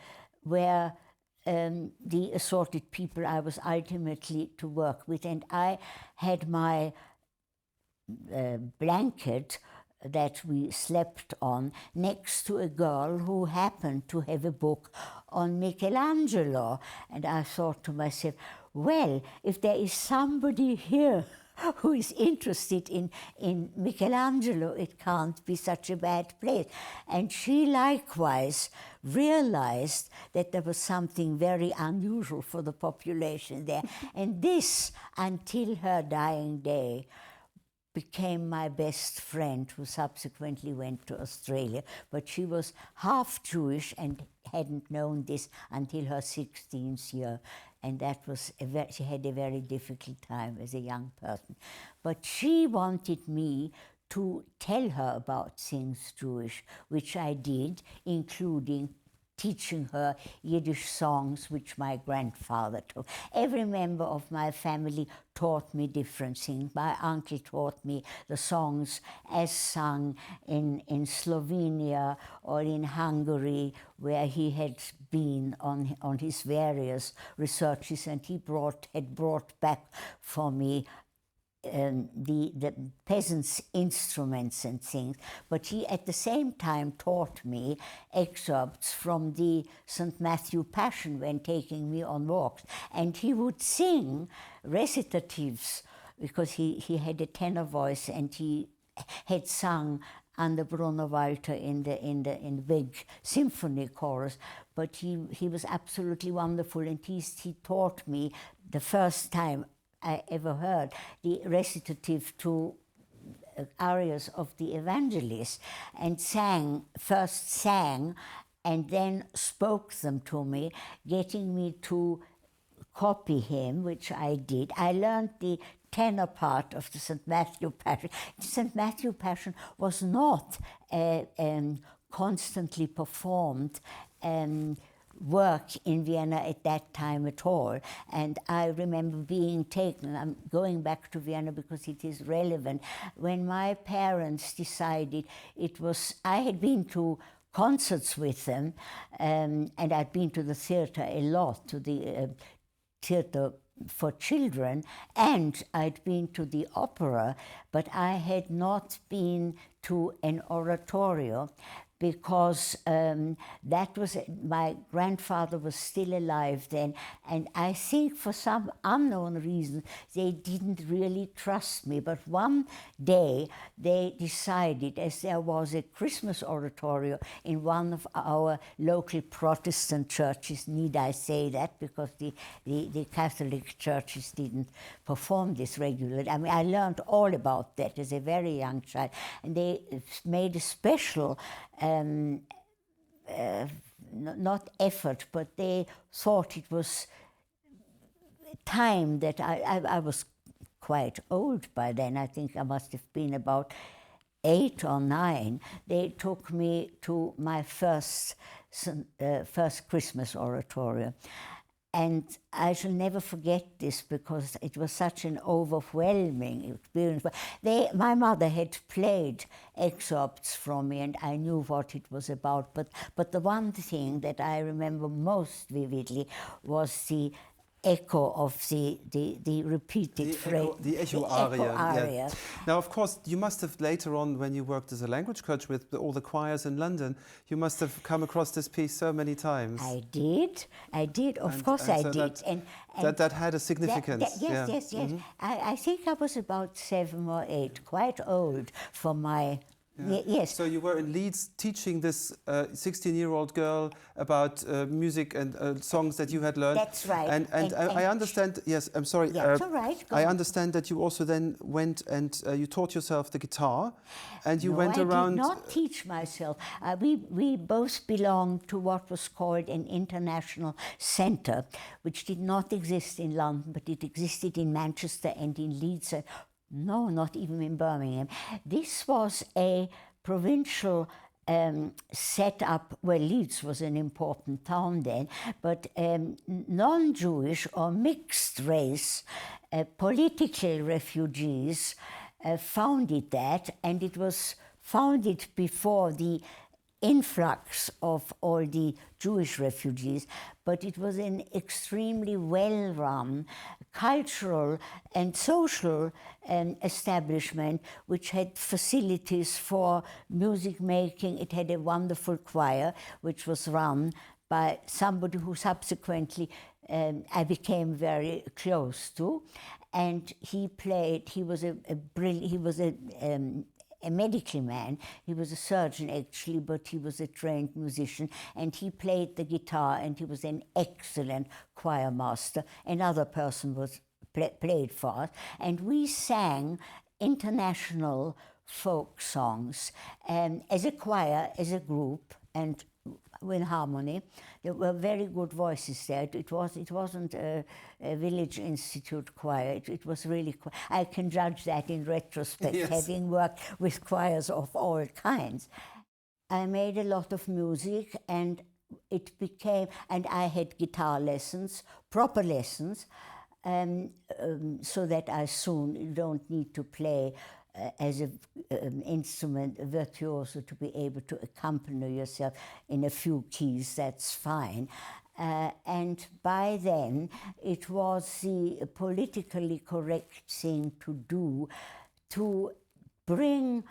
where the assorted people I was ultimately to work with. And I had my blanket that we slept on next to a girl who happened to have a book on Michelangelo. And I thought to myself, well, if there is somebody here who is interested in Michelangelo, it can't be such a bad place. And she likewise realized that there was something very unusual for the population there. And this, until her dying day, became my best friend, who subsequently went to Australia. But she was half Jewish and hadn't known this until her 16th year. And that was she had a very difficult time as a young person. But she wanted me to tell her about things Jewish, which I did, including teaching her Yiddish songs, which my grandfather taught. Every member of my family taught me different things. My uncle taught me the songs as sung in Slovenia or in Hungary, where he had been on his various researches, and he had brought back for me the peasants' instruments and things, but he at the same time taught me excerpts from the St. Matthew Passion when taking me on walks. And he would sing recitatives, because he had a tenor voice, and he had sung under Bruno Walter in the big symphony chorus. But he was absolutely wonderful, and he taught me the first time I ever heard the recitative to arias of the evangelists, and first sang and then spoke them to me, getting me to copy him, which I did. I learned the tenor part of the St. Matthew Passion. The St. Matthew Passion was not constantly performed work in Vienna at that time at all. And I remember being taken, I'm going back to Vienna because it is relevant, when my parents decided I had been to concerts with them, and I'd been to the theatre a lot, to the theatre for children, and I'd been to the opera, but I had not been to an oratorio, because that was, my grandfather was still alive then, and I think for some unknown reason they didn't really trust me. But one day they decided, as there was a Christmas oratorio in one of our local Protestant churches, need I say that, because the Catholic churches didn't perform this regularly. I mean, I learned all about that as a very young child, and they made a special not effort, but they thought it was time that I was quite old by then. I think I must have been about 8 or 9. They took me to my first Christmas oratorio. And I shall never forget this, because it was such an overwhelming experience. My mother had played excerpts from me, and I knew what it was about. But the one thing that I remember most vividly was the echo of the repeated phrase. The echo aria. Yeah. Now, of course, you must have later on, when you worked as a language coach with all the choirs in London, you must have come across this piece so many times. I did. Of course I did. That had a significance. Yes. Mm-hmm. I think I was about 7 or 8, quite old for my... Yeah. Yes. So you were in Leeds teaching this 16-year-old girl about music and songs that you had learned. That's right. And I understand, yes, I'm sorry. Yeah, it's all right. I understand that you also then went and you taught yourself the guitar, and you went around... I did not teach myself. We both belonged to what was called an international centre, which did not exist in London, but it existed in Manchester and in Leeds. No, not even in Birmingham. This was a provincial set-up. Well, Leeds was an important town then, but non-Jewish or mixed race political refugees founded that, and it was founded before the influx of all the Jewish refugees, but it was an extremely well-run cultural and social establishment which had facilities for music making. It had a wonderful choir which was run by somebody who subsequently I became very close to, and he played. He was a medical man. He was a surgeon actually, but he was a trained musician, and he played the guitar, and he was an excellent choir master. Another person was played for us, and we sang international folk songs as a choir, as a group, and with harmony. There were very good voices there. It wasn't a village institute choir. It was really. I can judge that in retrospect, yes. having worked with choirs of all kinds. I made a lot of music, and it became. And I had guitar lessons, proper lessons, so that I soon don't need to play as an instrument, a virtuoso, to be able to accompany yourself in a few keys. That's fine. And by then, it was the politically correct thing to do to bring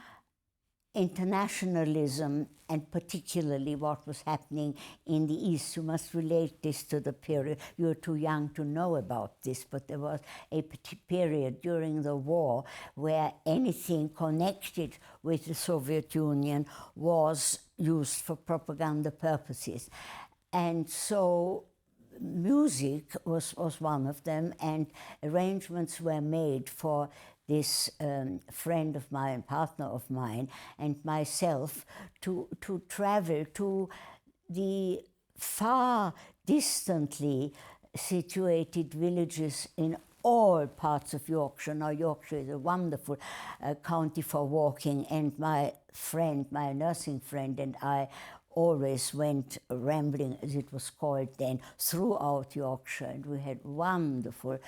internationalism, and particularly what was happening in the East. You must relate this to the period. You're too young to know about this, but there was a period during the war where anything connected with the Soviet Union was used for propaganda purposes. And so music was one of them, and arrangements were made for this friend of mine, partner of mine, and myself to travel to the far distantly situated villages in all parts of Yorkshire. Now, Yorkshire is a wonderful county for walking, and my friend, my nursing friend, and I always went rambling, as it was called then, throughout Yorkshire, and we had wonderful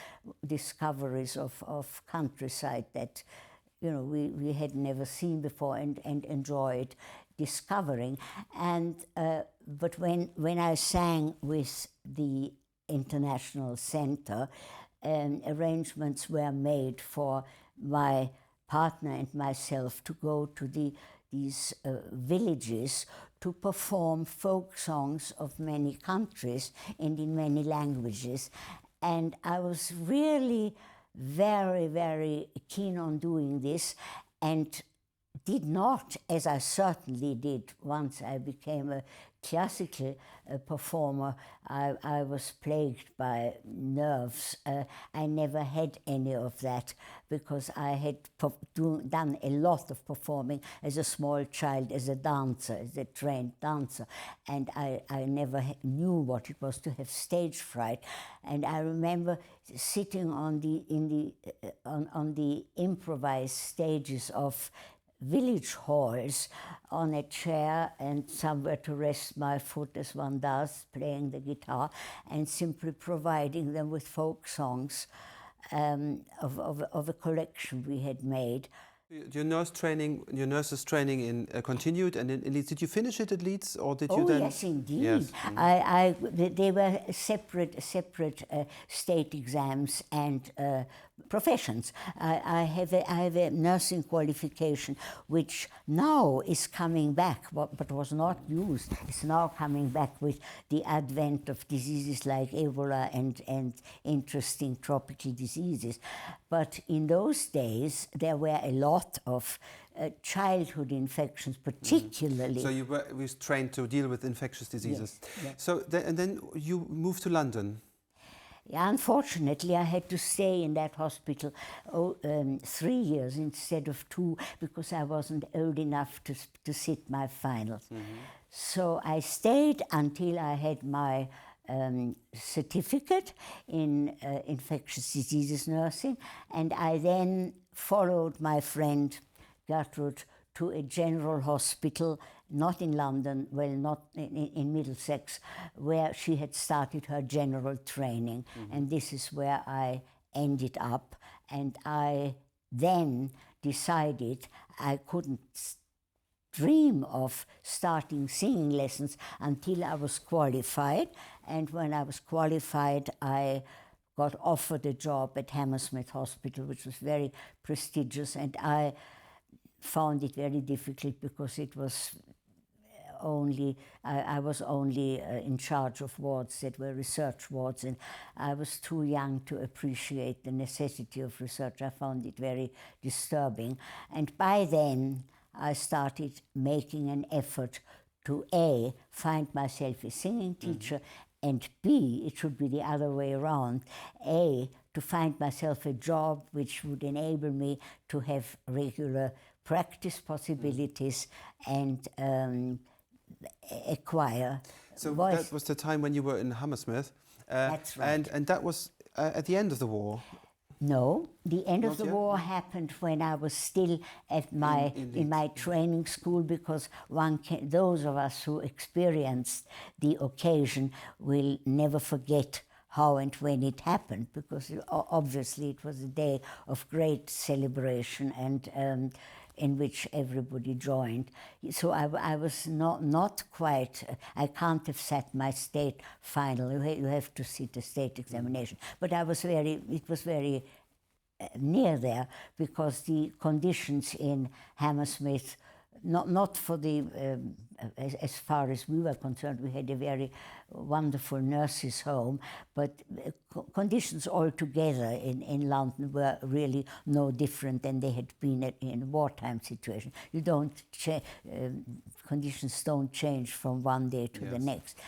discoveries of countryside that, you know, we had never seen before, and enjoyed discovering. And but when I sang with the International Centre, arrangements were made for my partner and myself to go to these villages to perform folk songs of many countries and in many languages. And I was really very, very keen on doing this, and did not, as I certainly did once I became a classical performer. I was plagued by nerves. I never had any of that because I had done a lot of performing as a small child, as a dancer, as a trained dancer, and I never knew what it was to have stage fright. And I remember sitting on the improvised stages of village halls on a chair and somewhere to rest my foot, as one does, playing the guitar, and simply providing them with folk songs of a collection we had made. Your nurse's training in continued and in Leeds. Did you finish it at Leeds, or did you then? Oh yes, indeed. Yes. They were separate state exams and professions. I have a nursing qualification, which now is coming back, but was not used. It's now coming back with the advent of diseases like Ebola and interesting tropical diseases. But in those days, there were a lot of childhood infections, particularly. So you were trained to deal with infectious diseases. Yes, yes. So and then you moved to London. Yeah, unfortunately, I had to stay in that hospital 3 years instead of 2 because I wasn't old enough to sit my finals. Mm-hmm. So I stayed until I had my certificate in infectious diseases nursing, and I then followed my friend Gertrude to a general hospital, not in London, well, not in Middlesex, where she had started her general training. Mm-hmm. And this is where I ended up. And I then decided I couldn't dream of starting singing lessons until I was qualified. And when I was qualified, I got offered a job at Hammersmith Hospital, which was very prestigious, and I found it very difficult because it was I was only in charge of wards that were research wards, and I was too young to appreciate the necessity of research. I found it very disturbing. And by then, I started making an effort to A, find myself a singing teacher, and B, it should be the other way around, A, to find myself a job which would enable me to have regular practice possibilities and acquire. So that was the time when you were in Hammersmith. That's right. And that was at the end of the war. No, the end of Not the yet? war happened when I was still at my in my training school, because those of us who experienced the occasion will never forget how and when it happened, because obviously it was a day of great celebration and in which everybody joined. So I was not quite, I can't have sat my state final. You have to sit a state examination. But it was very near there, because the conditions in Hammersmith, not for the, as far as we were concerned, we had a very wonderful nurses' home, but conditions altogether in London were really no different than they had been in a wartime situation. You don't conditions don't change from one day to the next.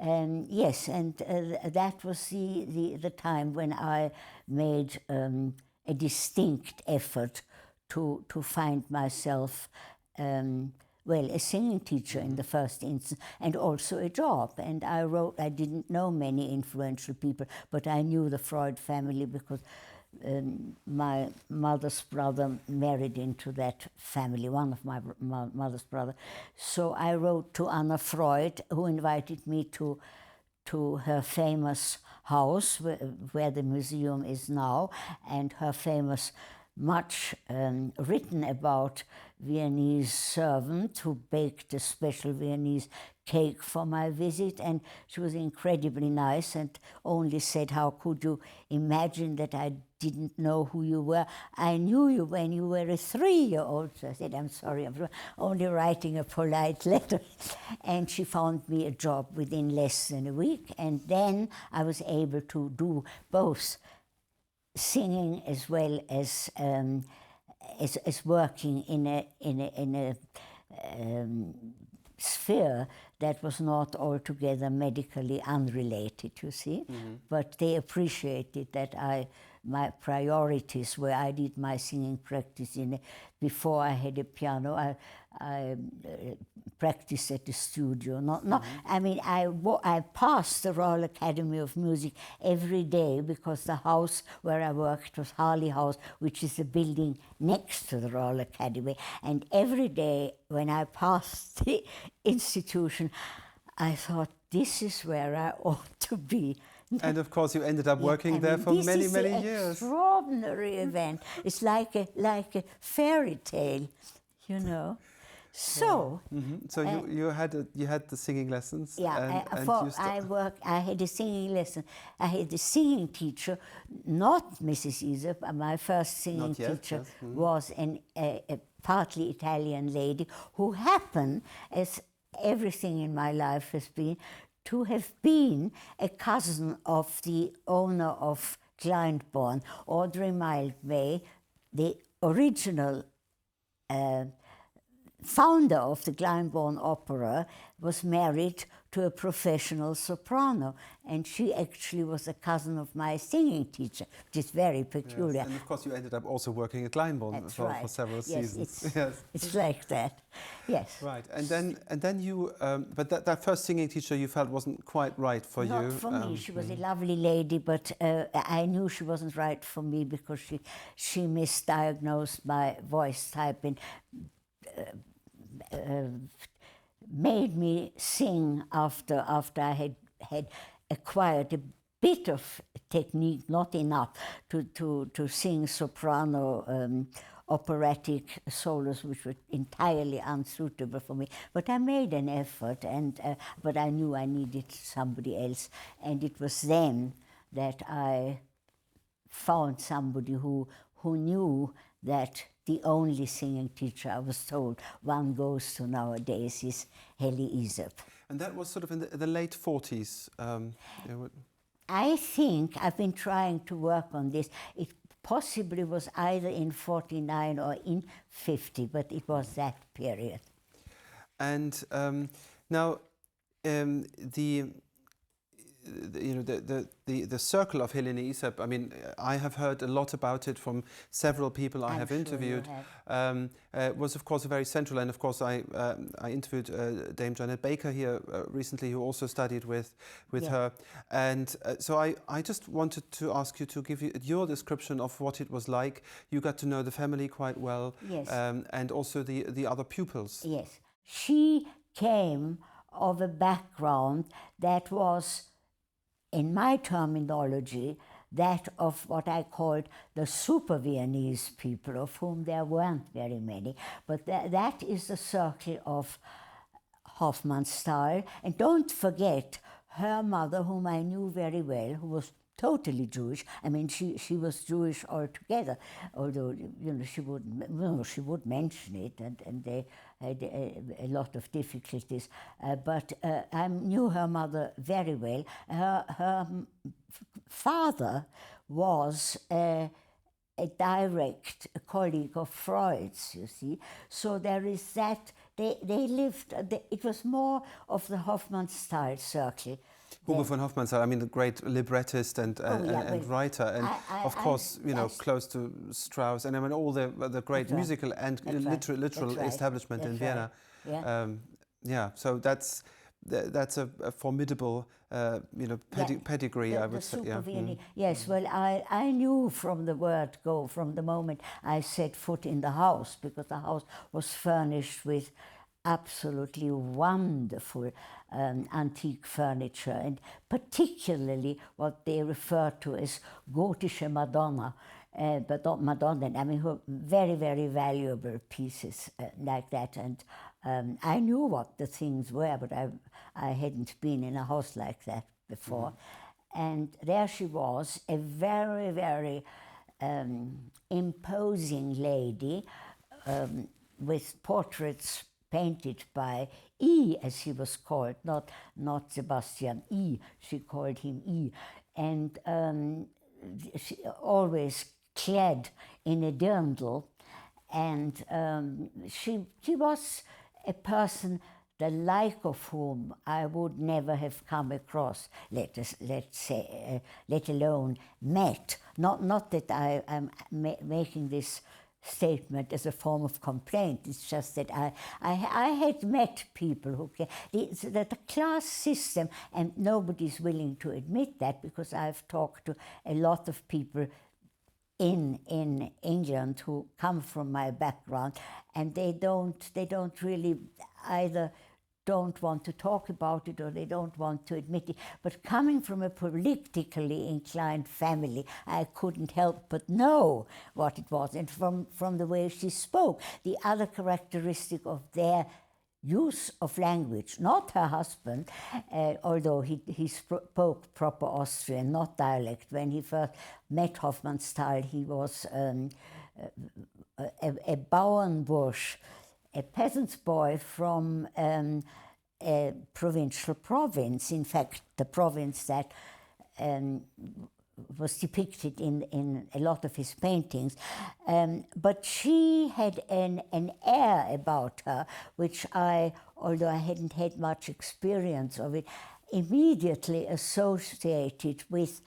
Yes, and that was the time when I made a distinct effort to find myself a singing teacher in the first instance, and also a job. And I didn't know many influential people, but I knew the Freud family because my mother's brother married into that family, one of my mother's brother. So I wrote to Anna Freud, who invited me to her famous house where the museum is now, and her famous, much written about Viennese servant who baked a special Viennese cake for my visit, and she was incredibly nice and only said, "How could you imagine that I didn't know who you were? I knew you when you were a 3-year-old. So I said, "I'm sorry, I'm only writing a polite letter." And she found me a job within less than a week, and then I was able to do both singing as well as working in a sphere that was not altogether medically unrelated, you see. But they appreciated that my priorities, where I did my singing practice before I had a piano, I practiced at the studio. I mean, I passed the Royal Academy of Music every day, because the house where I worked was Harley House, which is a building next to the Royal Academy. And every day when I passed the institution, I thought, this is where I ought to be. And of course, you ended up working there for many, many years. This is an extraordinary event. It's like a fairy tale, you know. So, so you had the singing lessons. Yeah, I had a singing lesson. I had a singing teacher, not Mrs. Iser. My first singing teacher was a partly Italian lady who happened, as everything in my life has been, to have been a cousin of the owner of Glyndebourne, Audrey Mildmay, the original founder of the Glyndebourne Opera, was married to a professional soprano, and she actually was a cousin of my singing teacher, which is very peculiar. Yes. And of course you ended up also working at Glyndebourne for several seasons. It's like that, yes. Right, and then you, but that first singing teacher you felt wasn't quite right for you. Not for me. She was a lovely lady, but I knew she wasn't right for me because she misdiagnosed my voice type and made me sing after I had acquired a bit of technique, not enough to sing soprano operatic solos which were entirely unsuitable for me. But I made an effort, and but I knew I needed somebody else, and it was then that I found somebody who knew that the only singing teacher I was told one goes to nowadays is Heli Isop. And that was sort of in the late 40s. I think I've been trying to work on this. It possibly was either in 49 or in 50, but it was that period. And now the circle of Helene Isop, I mean, I have heard a lot about it from several people I have interviewed. Was of course very central, and of course I interviewed Dame Janet Baker here recently, who also studied with her, and so I just wanted to ask you to give your description of what it was like. You got to know the family quite well, yes, and also the other pupils. Yes, she came of a background that was, in my terminology, that of what I called the super Viennese people, of whom there weren't very many. But that is the circle of Hofmannsthal. And don't forget her mother, whom I knew very well, who was totally Jewish. I mean, she was Jewish altogether, although, you know, she would mention it, and they had a lot of difficulties. But I knew her mother very well. Her father was a direct colleague of Freud's, you see. So there is that, they lived, it was more of the Hofmannsthal circle. Hugo von Hofmannsthal, I mean, the great librettist and writer, and of course, you know, close to Strauss, and I mean, all the great musical and literal establishment in Vienna. Yeah, so that's a formidable, you know, pedigree, I would say. Yes, well, I knew from the word go, from the moment I set foot in the house, because the house was furnished with absolutely wonderful antique furniture, and particularly what they refer to as Gotische Madonna. But not Madonna, I mean, very, very valuable pieces like that. And I knew what the things were, but I hadn't been in a house like that before. And there she was, a very, very imposing lady with portraits painted by E, as he was called, not Sebastian E. She called him E, and she always clad in a dirndl, and she was a person the like of whom I would never have come across, let's say, let alone met. Not that I am making this statement as a form of complaint. It's just that I had met people who came. The class system, and nobody's willing to admit that, because I've talked to a lot of people in England who come from my background, and they don't really either don't want to talk about it or they don't want to admit it. But coming from a politically inclined family, I couldn't help but know what it was. And from the way she spoke, the other characteristic of their use of language, not her husband, although he spoke proper Austrian, not dialect. When he first met Hofmannsthal, he was a Bauernbursch, a peasant's boy from a provincial province, in fact, the province that was depicted in a lot of his paintings. But she had an air about her, which although I hadn't had much experience of it, immediately associated with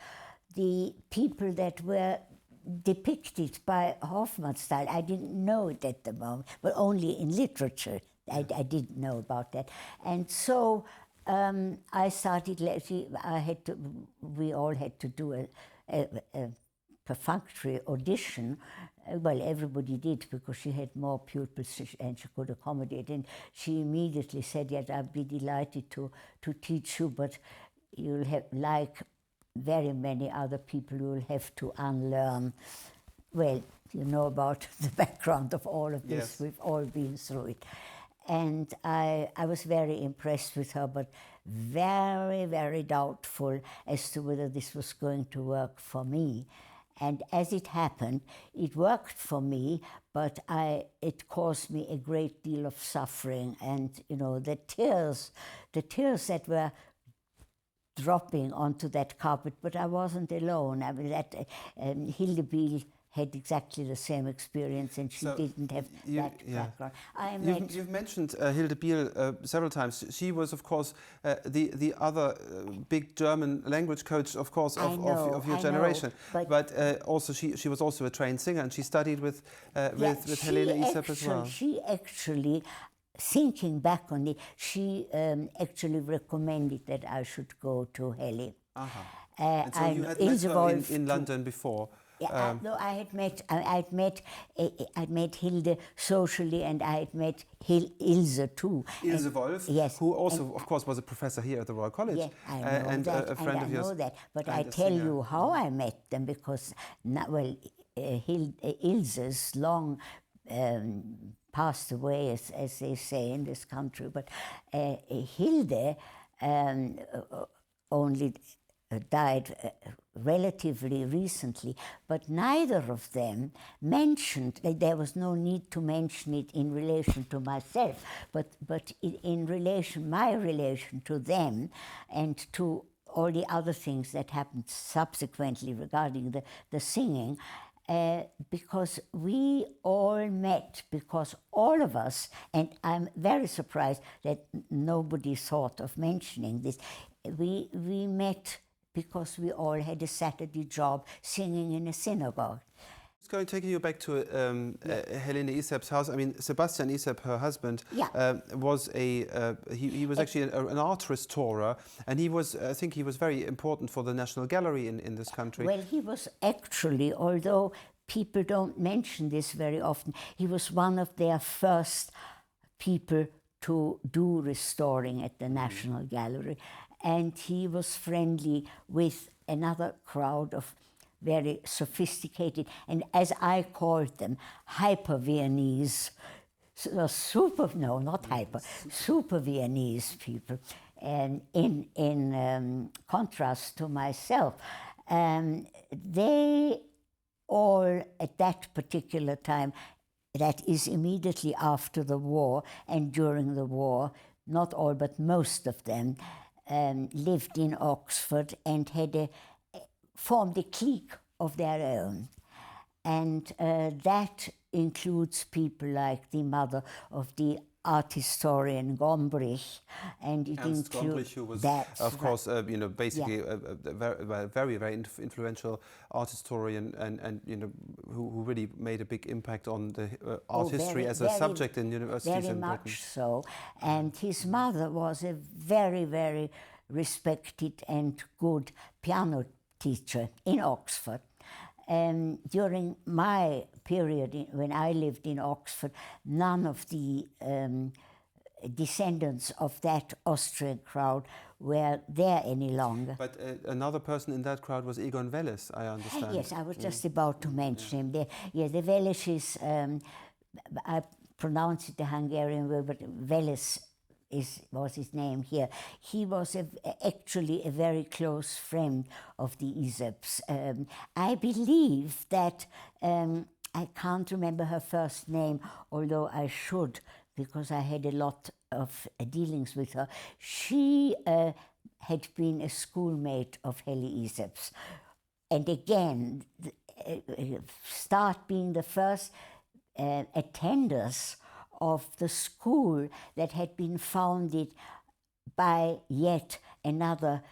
the people that were depicted by Hofmannsthal. I didn't know it at the moment, but only in literature. I didn't know about that. And so I started, we all had to do a perfunctory audition. Well, everybody did, because she had more pupils and she could accommodate. And she immediately said, yes, I'd be delighted to teach you, but you'll have, like very many other people, you'll have to unlearn. Well, you know about the background of all of this. Yes. We've all been through it. And I was very impressed with her, but very, very doubtful as to whether this was going to work for me. And as it happened, it worked for me, but it caused me a great deal of suffering. And, you know, the tears that were dropping onto that carpet, but I wasn't alone. I mean, Hilde Biel had exactly the same experience, and she didn't have that background. You've mentioned Hilde Biel several times. She was, of course, the other big German language coach, of course, of your generation. But also, she was also a trained singer, and she studied with Helene Isep as well. She actually, thinking back on it, she actually recommended that I should go to Helle. And so you had met her in London before. Yeah, no, I'd met Hilde socially, and I had met Ilse too. Ilse Wolf, yes, who also, of course, was a professor here at the Royal College. Yeah, I know and that, a friend of yours. I know that, but I tell you how I met them, because, Ilse's long passed away, as they say in this country, but Hilde only died relatively recently, but neither of them mentioned, there was no need to mention it in relation to myself, but in relation, my relation to them and to all the other things that happened subsequently regarding the singing, because we all met, because all of us, and I'm very surprised that nobody thought of mentioning this, we met because we all had a Saturday job singing in a synagogue. It's going taking you back to Helene Isep's house. I mean, Sebastian Isep, her husband, was he was actually an art restorer, and he was, I think, he was very important for the National Gallery in this country. Well, he was actually, although people don't mention this very often, he was one of their first people to do restoring at the National Gallery. And he was friendly with another crowd of very sophisticated, and as I called them, hyper-Viennese, super Viennese people, and in contrast to myself. They all, at that particular time, that is immediately after the war and during the war, not all but most of them, lived in Oxford and had formed a clique of their own. And that includes people like the mother of the art historian Gombrich, and it Ernst includes Gombrich, who was, of course, you know, basically a very, very influential art historian, and you know, who really made a big impact on the art history as a subject in universities in Britain. Very much so. And his mother was a very, very respected and good piano teacher in Oxford. During my period when I lived in Oxford, none of the descendants of that Austrian crowd were there any longer. But another person in that crowd was Egon Welles, I understand. Yes, I was just about to mention him. The Welles is, I pronounce it the Hungarian word, but Welles was his name here. He was actually a very close friend of the Iseps. I believe that, I can't remember her first name, although I should, because I had a lot of dealings with her. She had been a schoolmate of Helle Isep's. And again, start being the first attenders of the school that had been founded by yet another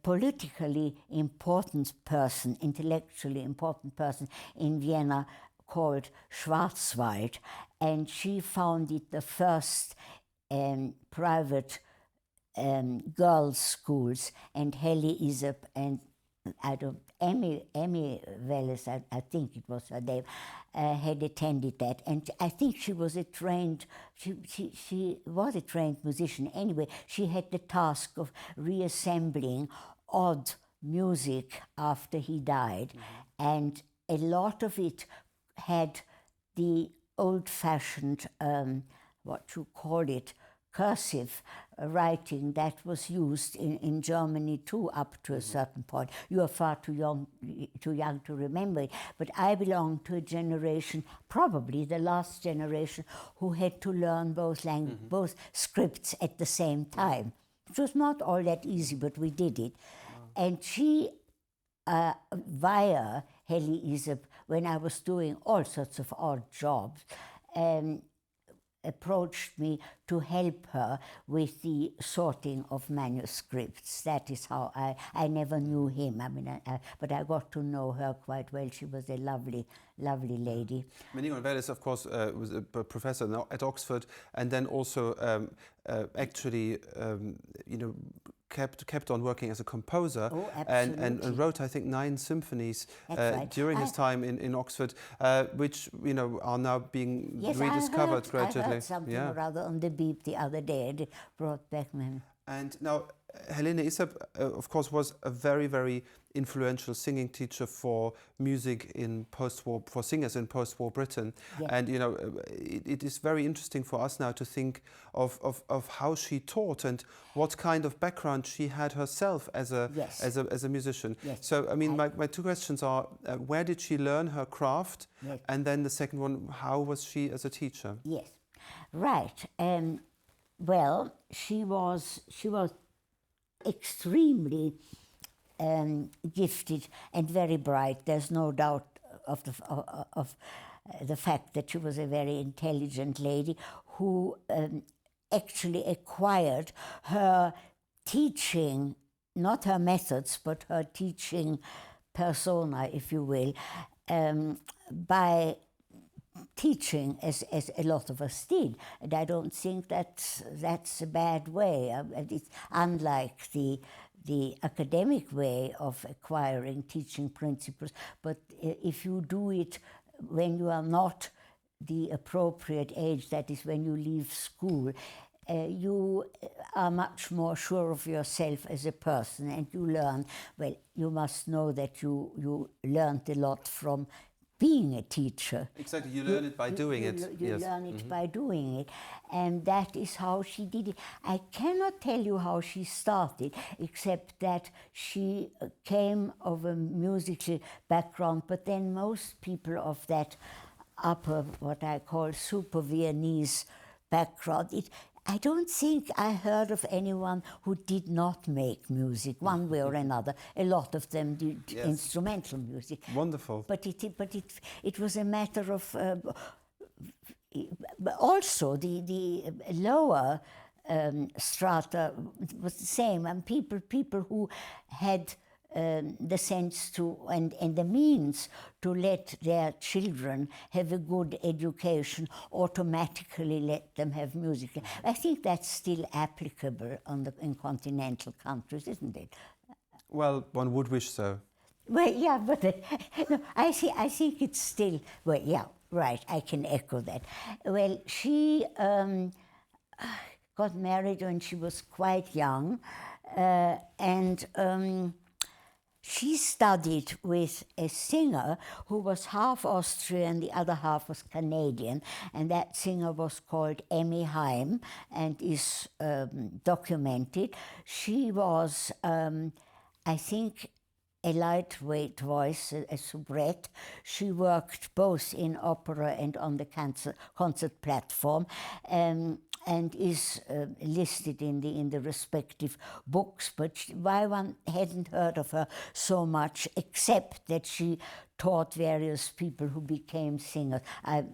politically important person, intellectually important person in Vienna called Schwarzwald. And she founded the first private girls' schools, and Helle Isep and Emmy Welles, I think it was her name, had attended that, and I think she was a trained. She was a trained musician. Anyway, she had the task of reassembling odd music after he died, and a lot of it had the old-fashioned, what you call it, cursive writing that was used in Germany too up to a certain point. You are far too young to remember it, but I belong to a generation, probably the last generation, who had to learn both both scripts at the same time. It was not all that easy, but we did it. And she, via Heli Isep, when I was doing all sorts of odd jobs, approached me to help her with the sorting of manuscripts. That is how I never knew him. I mean, but I got to know her quite well. She was a lovely, lovely lady. Meningon Velez, of course, was a professor at Oxford, and then also actually, you know, kept on working as a composer, and wrote, I think, 9 symphonies during his time in Oxford, which, you know, are now being rediscovered gradually. I heard something or other on the beep the other day. It brought back memory. And now, Helene Isep, of course, was a very, very influential singing teacher for music in post-war, for singers in post-war Britain. Yes. And, you know, it is very interesting for us now to think of how she taught and what kind of background she had herself as a, yes. as a musician. Yes. So, I mean, my 2 questions are, where did she learn her craft? Yes. And then the second one, how was she as a teacher? Yes, right. Well, she was extremely gifted and very bright. There's no doubt of the fact that she was a very intelligent lady who actually acquired her teaching, not her methods, but her teaching persona, if you will, by teaching as a lot of us did. And I don't think that's a bad way. It's unlike the academic way of acquiring teaching principles, but if you do it when you are not the appropriate age, that is when you leave school, you are much more sure of yourself as a person, and you learn, well, you must know that you learned a lot from being a teacher. Exactly, you learn it by doing it. You learn it by doing it, and that is how she did it. I cannot tell you how she started, except that she came of a musical background, but then most people of that upper, what I call super Viennese background, I don't think I heard of anyone who did not make music one way or another. A lot of them did instrumental music. Wonderful. But it was a matter of also the lower strata was the same, and people who had the sense to and the means to let their children have a good education automatically let them have music. I think that's still applicable in continental countries, isn't it? Well, one would wish so. Well, yeah, but no, I think it's still, well, yeah, right, I can echo that. Well, she got married when she was quite young, and she studied with a singer who was half Austrian, the other half was Canadian, and that singer was called Emmy Haim and is documented. She was, I think, a lightweight voice, a soubrette. She worked both in opera and on the concert platform. And is listed in the respective books, but why one hadn't heard of her so much, except that she taught various people who became singers. I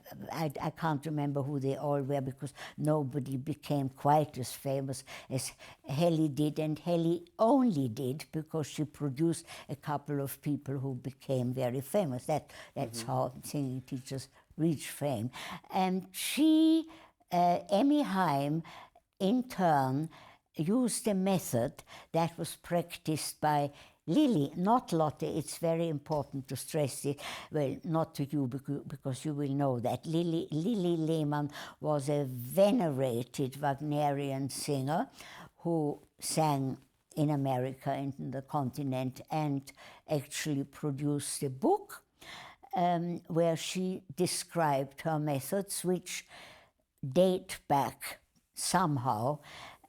can't remember who they all were, because nobody became quite as famous as Heli did, and Heli only did because she produced a couple of people who became very famous. That's how singing teachers reach fame. And she, Emmy Haim, in turn, used a method that was practiced by Lili, not Lotte. It's very important to stress it. Well, not to you, because you will know that. Lili Lehmann was a venerated Wagnerian singer who sang in America and in the continent, and actually produced a book where she described her methods, which date back somehow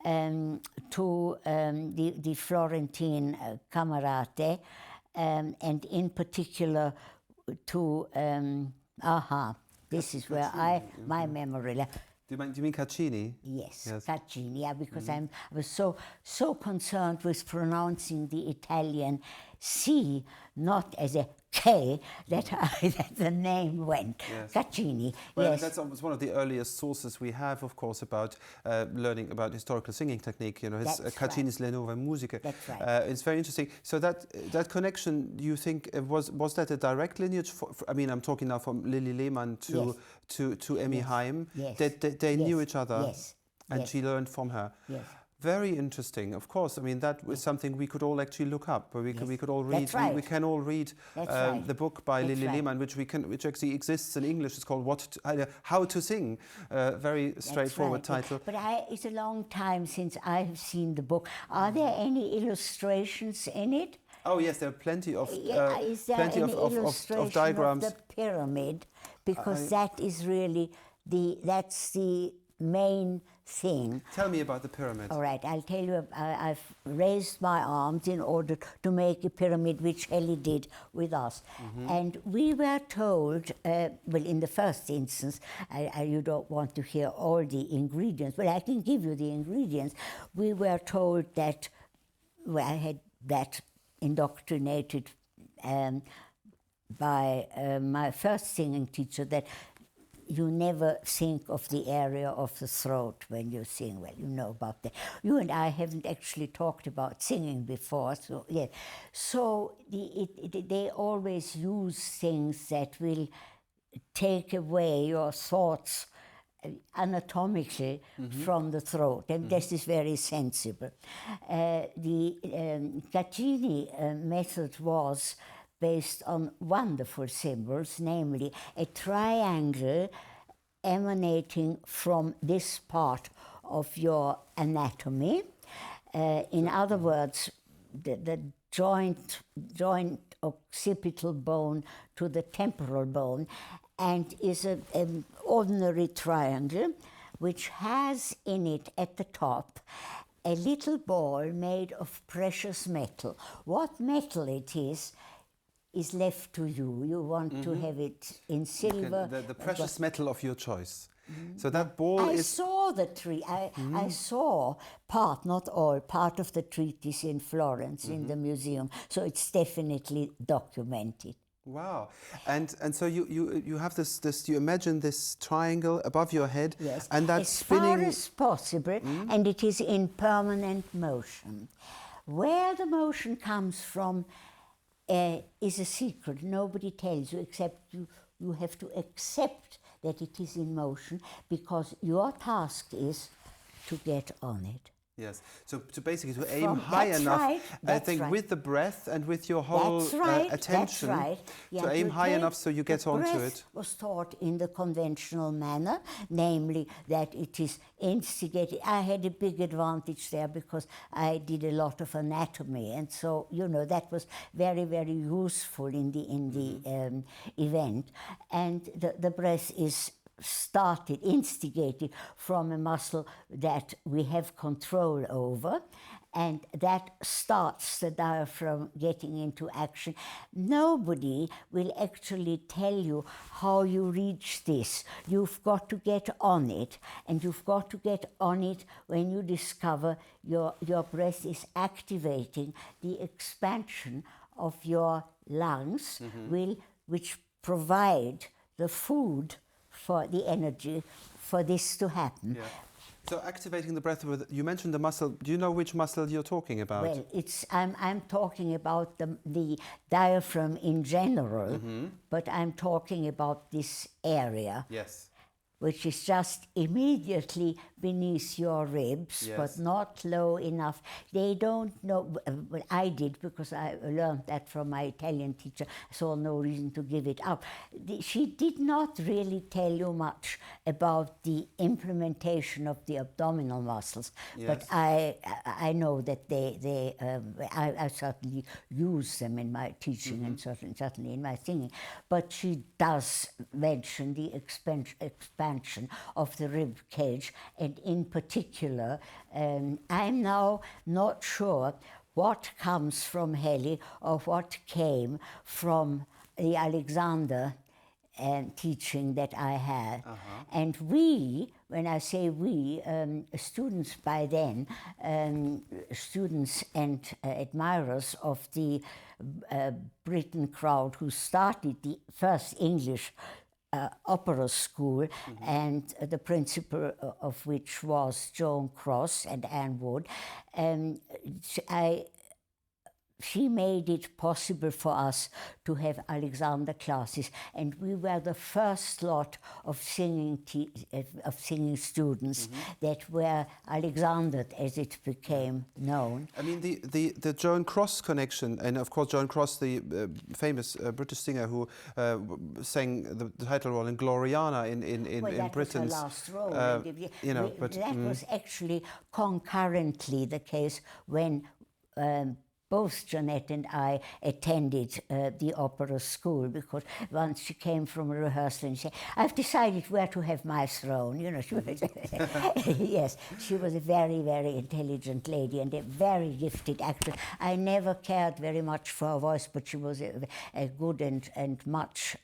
to the Florentine Camerate, and in particular to this is where my memory. Do you mean Caccini? Yes, Caccini. Yeah, because I was so concerned with pronouncing the Italian C not as a K that the name went. Yes. Caccini. Well, yes. that's one of the earliest sources we have, of course, about learning about historical singing technique. You know, his Caccini's Le Nuove Musiche. That's right. It's very interesting. So that connection, you think was that a direct lineage? I mean, I'm talking now from Lili Lehmann to Emmy Haim. Yes. They knew each other. Yes. And she learned from her. Yes. Very interesting, of course. I mean, that was something we could all actually look up, where we could all read. That's right. We can all read the book by Lili Lehmann, which actually exists in English. It's called How to Sing. Very straightforward title. But it's a long time since I have seen the book. Are there any illustrations in it? Oh yes, there are plenty of is there plenty any of illustration diagrams. of the pyramid? Because that is really that's the main thing. Tell me about the pyramid. All right, I'll tell you. I've raised my arms in order to make a pyramid, which Ellie did with us. And we were told, well, in the first instance, you don't want to hear all the ingredients, but I can give you the ingredients. We were told that, well, I had that indoctrinated by my first singing teacher, that you never think of the area of the throat when you sing. Well, you know about that. You and I haven't actually talked about singing before, so yeah. So they always use things that will take away your thoughts anatomically from the throat, and this is very sensible. The Caccini method was based on wonderful symbols, namely a triangle emanating from this part of your anatomy. In other words, the joint occipital bone to the temporal bone, and is an ordinary triangle which has in it at the top a little ball made of precious metal. What metal it is left to you. You want to have it in silver. The precious metal of your choice. So that ball I is... saw the tree. I saw part, not all, part of the treatise in Florence in the museum. So it's definitely documented. Wow. And so you have this, you imagine this triangle above your head, yes, and that's as spinning... far as possible, and it is in permanent motion. Where the motion comes from is a secret. Nobody tells you, except you have to accept that it is in motion, because your task is to get on it. Yes, so basically to aim high enough, I think, with the breath and with your whole attention, to aim high enough so you get onto it. The breath was taught in the conventional manner, namely that it is instigated. I had a big advantage there because I did a lot of anatomy, and so, you know, that was very, very useful in the event. And the breath is instigated from a muscle that we have control over, and that starts the diaphragm getting into action. Nobody will actually tell you how you reach this. You've got to get on it, and you've got to get on it when you discover your breath is activating the expansion of your lungs, which provide the food for the energy for this to happen. Yeah. So activating the breath with, you mentioned the muscle. Do you know which muscle you're talking about? Well, I'm talking about the diaphragm in general, but I'm talking about this area. Yes. Which is just immediately beneath your ribs, Yes. but not low enough. They don't know, well, I did because I learned that from my Italian teacher, saw no reason to give it up. She did not really tell you much about the implementation of the abdominal muscles, but Yes. I know that I certainly use them in my teaching and certainly in my singing. But she does mention the expansion of the rib cage, and in particular, I'm now not sure what comes from Heli or what came from the Alexander teaching that I had. And we, when I say we, students by then, students and admirers of the Britain crowd who started the first English opera school, and the principal of which was Joan Cross and Anne Wood. She made it possible for us to have Alexander classes, and we were the first lot of singing students that were Alexandered, as it became known. I mean, the Joan Cross connection, and of course Joan Cross, the famous British singer who sang the title role in Gloriana in that Britain's. was her last role. That was actually concurrently the case when both Jeanette and I attended the opera school, because once she came from a rehearsal and she said, "I've decided where to have my throne." You know, she was yes, she was a very, very intelligent lady and a very gifted actress. I never cared very much for her voice, but she was a good and much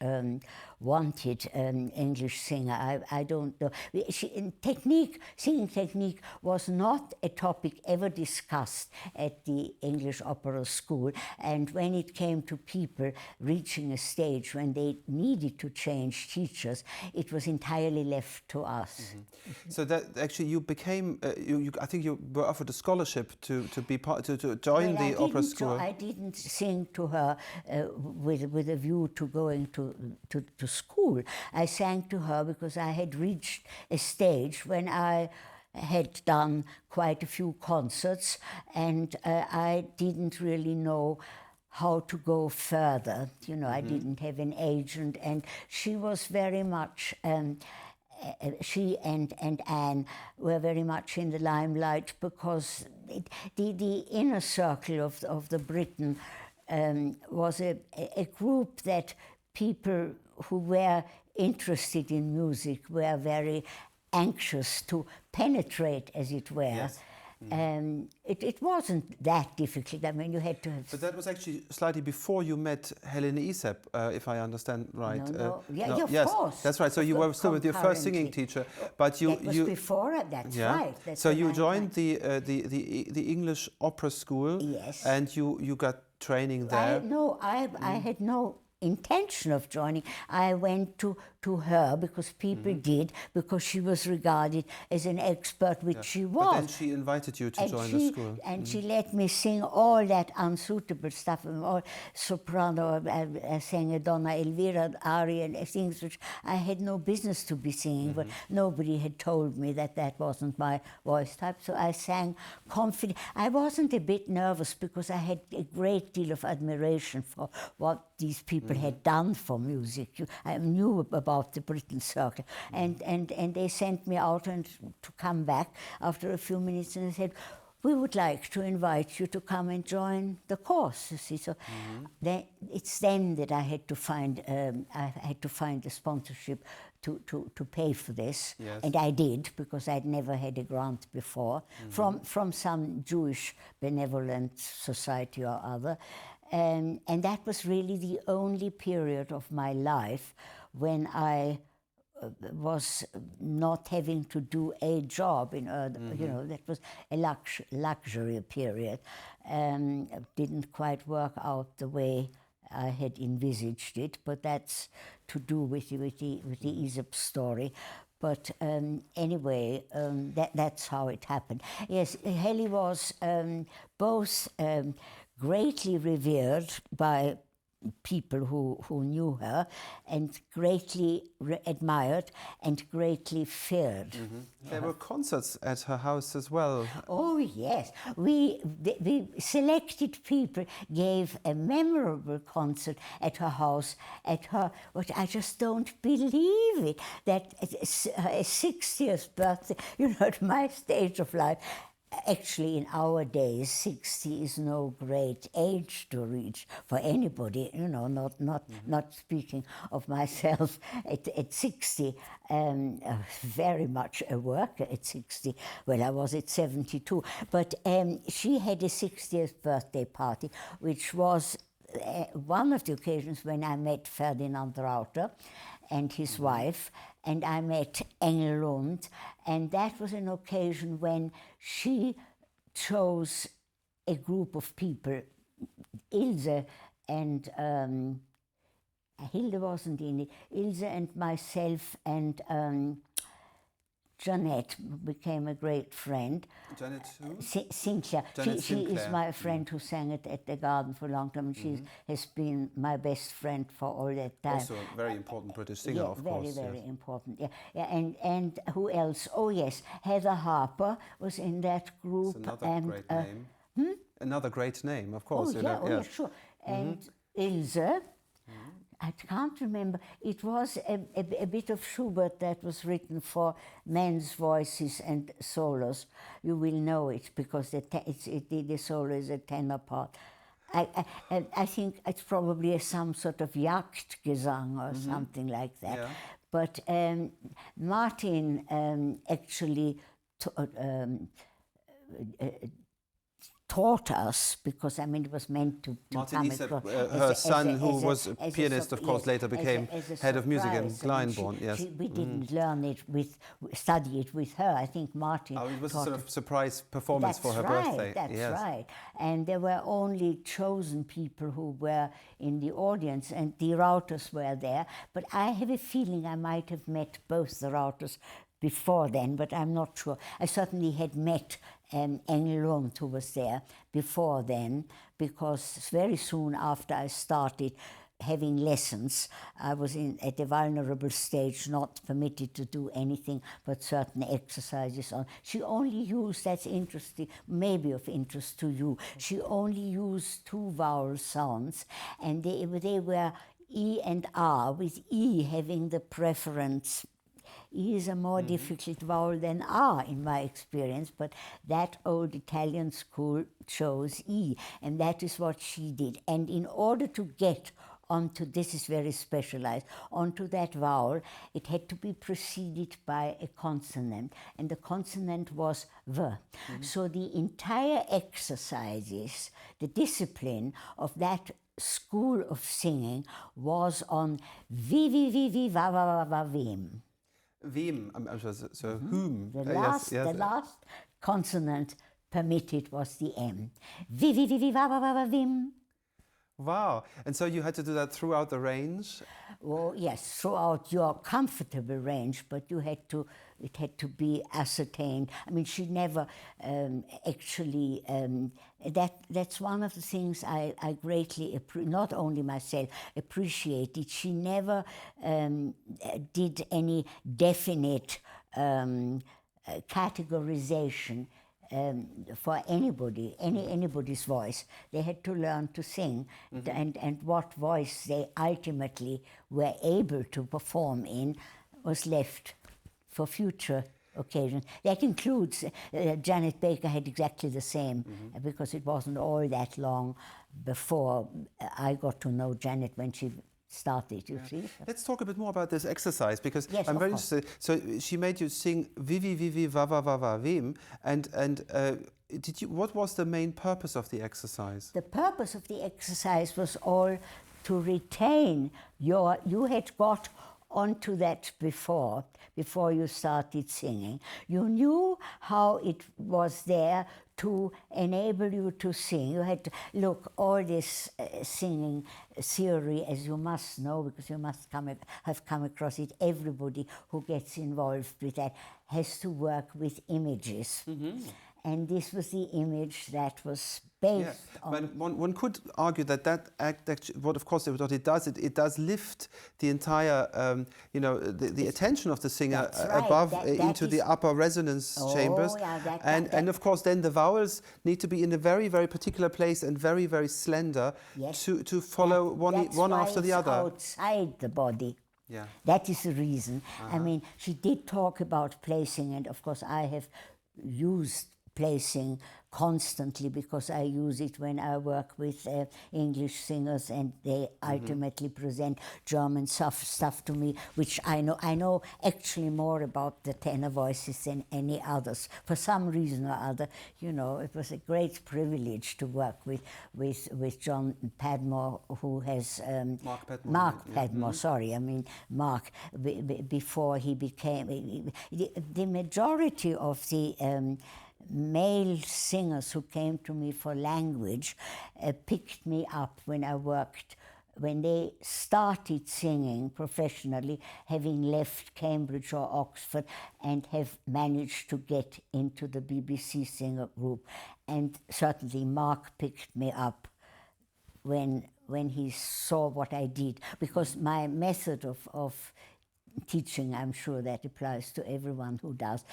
wanted English singer. I don't know. Singing technique was not a topic ever discussed at the English opera school, and when it came to people reaching a stage when they needed to change teachers, it was entirely left to us. So that actually you became, I think you were offered a scholarship to be part to join the opera school. I didn't sing to her with a view to going to school. I sang to her because I had reached a stage when I had done quite a few concerts, and I didn't really know how to go further. You know, I didn't have an agent, and she was very much. She and Anne were very much in the limelight, because the inner circle of the Britain was a group that people who were interested in music were very anxious to penetrate, as it were. Yes. It wasn't that difficult. I mean, you had to have... But that was actually slightly before you met Helene Isep, if I understand right. No. Of yes, course. that's right. So you were still with your first singing teacher, but you... That was before, that's right. That's so you joined the English Opera School. Yes. And you got training there. I had no intention of joining. I went to her because people did, because she was regarded as an expert, which she was. But then she invited you to join the school. And she let me sing all that unsuitable stuff, all soprano. I sang a Donna Elvira aria and things which I had no business to be singing, but nobody had told me that that wasn't my voice type. So I sang confident. I wasn't a bit nervous because I had a great deal of admiration for what these people had done for music. I knew about the Britain Circle, and they sent me out and to come back after a few minutes, and they said, "We would like to invite you to come and join the course." You see, so it's then that I had to find a sponsorship to pay for this, and I did, because I'd never had a grant before from some Jewish benevolent society or other. And that was really the only period of my life when I was not having to do a job in order, you know, that was a luxury period. Didn't quite work out the way I had envisaged it, but that's to do with the Aesop story. But anyway, that's how it happened. Yes, Heli was both greatly revered by people who knew her and greatly admired and greatly feared. There were concerts at her house as well. Oh yes, we selected people gave a memorable concert at her house. At her, what I just don't believe it, that her 60th birthday. You know, at my stage of life. Actually, in our days, 60 is no great age to reach for anybody. You know, not speaking of myself at 60, very much a worker at 60. Well, I was at 72. But she had a 60th birthday party, which was one of the occasions when I met Ferdinand Rauter and his wife, and I met Engelund, and that was an occasion when she chose a group of people, Ilse and Hilde wasn't in it, Ilse and myself and Jeanette became a great friend. Janet who? Sinclair. Janet She is Sinclair. my friend who sang at the Garden for a long time. She has been my best friend for all that time. Also a very important British singer, Yeah, of very, course. very yes. important. Yeah, and who else? Oh yes, Heather Harper was in that group. It's another and, great name. Another great name, of course. Oh you yeah, know, oh yeah, sure. And Ilse, I can't remember. It was a bit of Schubert that was written for men's voices and solos. You will know it because the solo is a tenor part. I think it's probably some sort of Jagdgesang or something like that. Yeah. But Martin actually taught us, because I mean it was meant to Martin come Isepp, across her son, who was a as pianist, of course, later became head of music in Glyndebourne. Yes. We didn't learn it study it with her. I think Martin. Oh, it was a taught sort of surprise performance That's for her right, birthday. That's yes. right. And there were only chosen people who were in the audience, and the Rauters were there. But I have a feeling I might have met both the Rauters before then, but I'm not sure. I certainly had met Engelund, who was there before then, because very soon after I started having lessons, I was at a vulnerable stage, not permitted to do anything but certain exercises on. She only used, that's interesting, maybe of interest to you, she only used 2 vowel sounds, and they were E and R, with E having the preference. E is a more difficult vowel than R in my experience, but that old Italian school chose E, and that is what she did. And in order to get onto, this is very specialized, onto that vowel, it had to be preceded by a consonant, and the consonant was V. So the entire exercises, the discipline of that school of singing was on vi, vi, vi, vi, va, va, va, va, vim. Wem, so whom. The Yes, yes. the last consonant permitted was the M. Vi, vi, vi, vi, va, va, va, va, vim. Wow. And so you had to do that throughout the range? Well, yes, throughout your comfortable range, but it had to be ascertained. I mean, she never actually, that's one of the things I greatly, not only myself, appreciated. She never did any definite categorization for anybody, anybody's voice. They had to learn to sing, and what voice they ultimately were able to perform in was left for future occasions. That includes, Janet Baker had exactly the same, because it wasn't all that long before I got to know Janet when she started, you see. Let's talk a bit more about this exercise, because Yes, I'm of very course. interested. So she made you sing vivi vivi va va va va vim, and what was the main purpose of the exercise? The purpose of the exercise was all to retain you had got onto that before you started singing. You knew how it was there to enable you to sing. You had to look, all this singing theory, as you must know, because you must have come across it, everybody who gets involved with that has to work with images. and this was the image that was Yeah, based on. but one could argue that that act, actually, what of course what it does, it does lift the entire, you know, the attention of the singer That's right. above That into is- the upper resonance chambers, yeah, and of course then the vowels need to be in a very very particular place and very very slender Yes. to follow That's one why after the it's other. outside the body. Yeah. That is the reason. I mean, she did talk about placing, and of course, I have used placing constantly because I use it when I work with English singers, and they ultimately present German stuff to me, which I know actually more about the tenor voices than any others. For some reason or other, you know, it was a great privilege to work with John Padmore, who has Mark Padmore. Mark Yeah. Padmore, sorry, I mean Mark, before he became the majority of the male singers who came to me for language picked me up when they started singing professionally, having left Cambridge or Oxford, and have managed to get into the BBC singer group. And certainly Mark picked me up when he saw what I did, because my method of teaching, I'm sure that applies to everyone who does,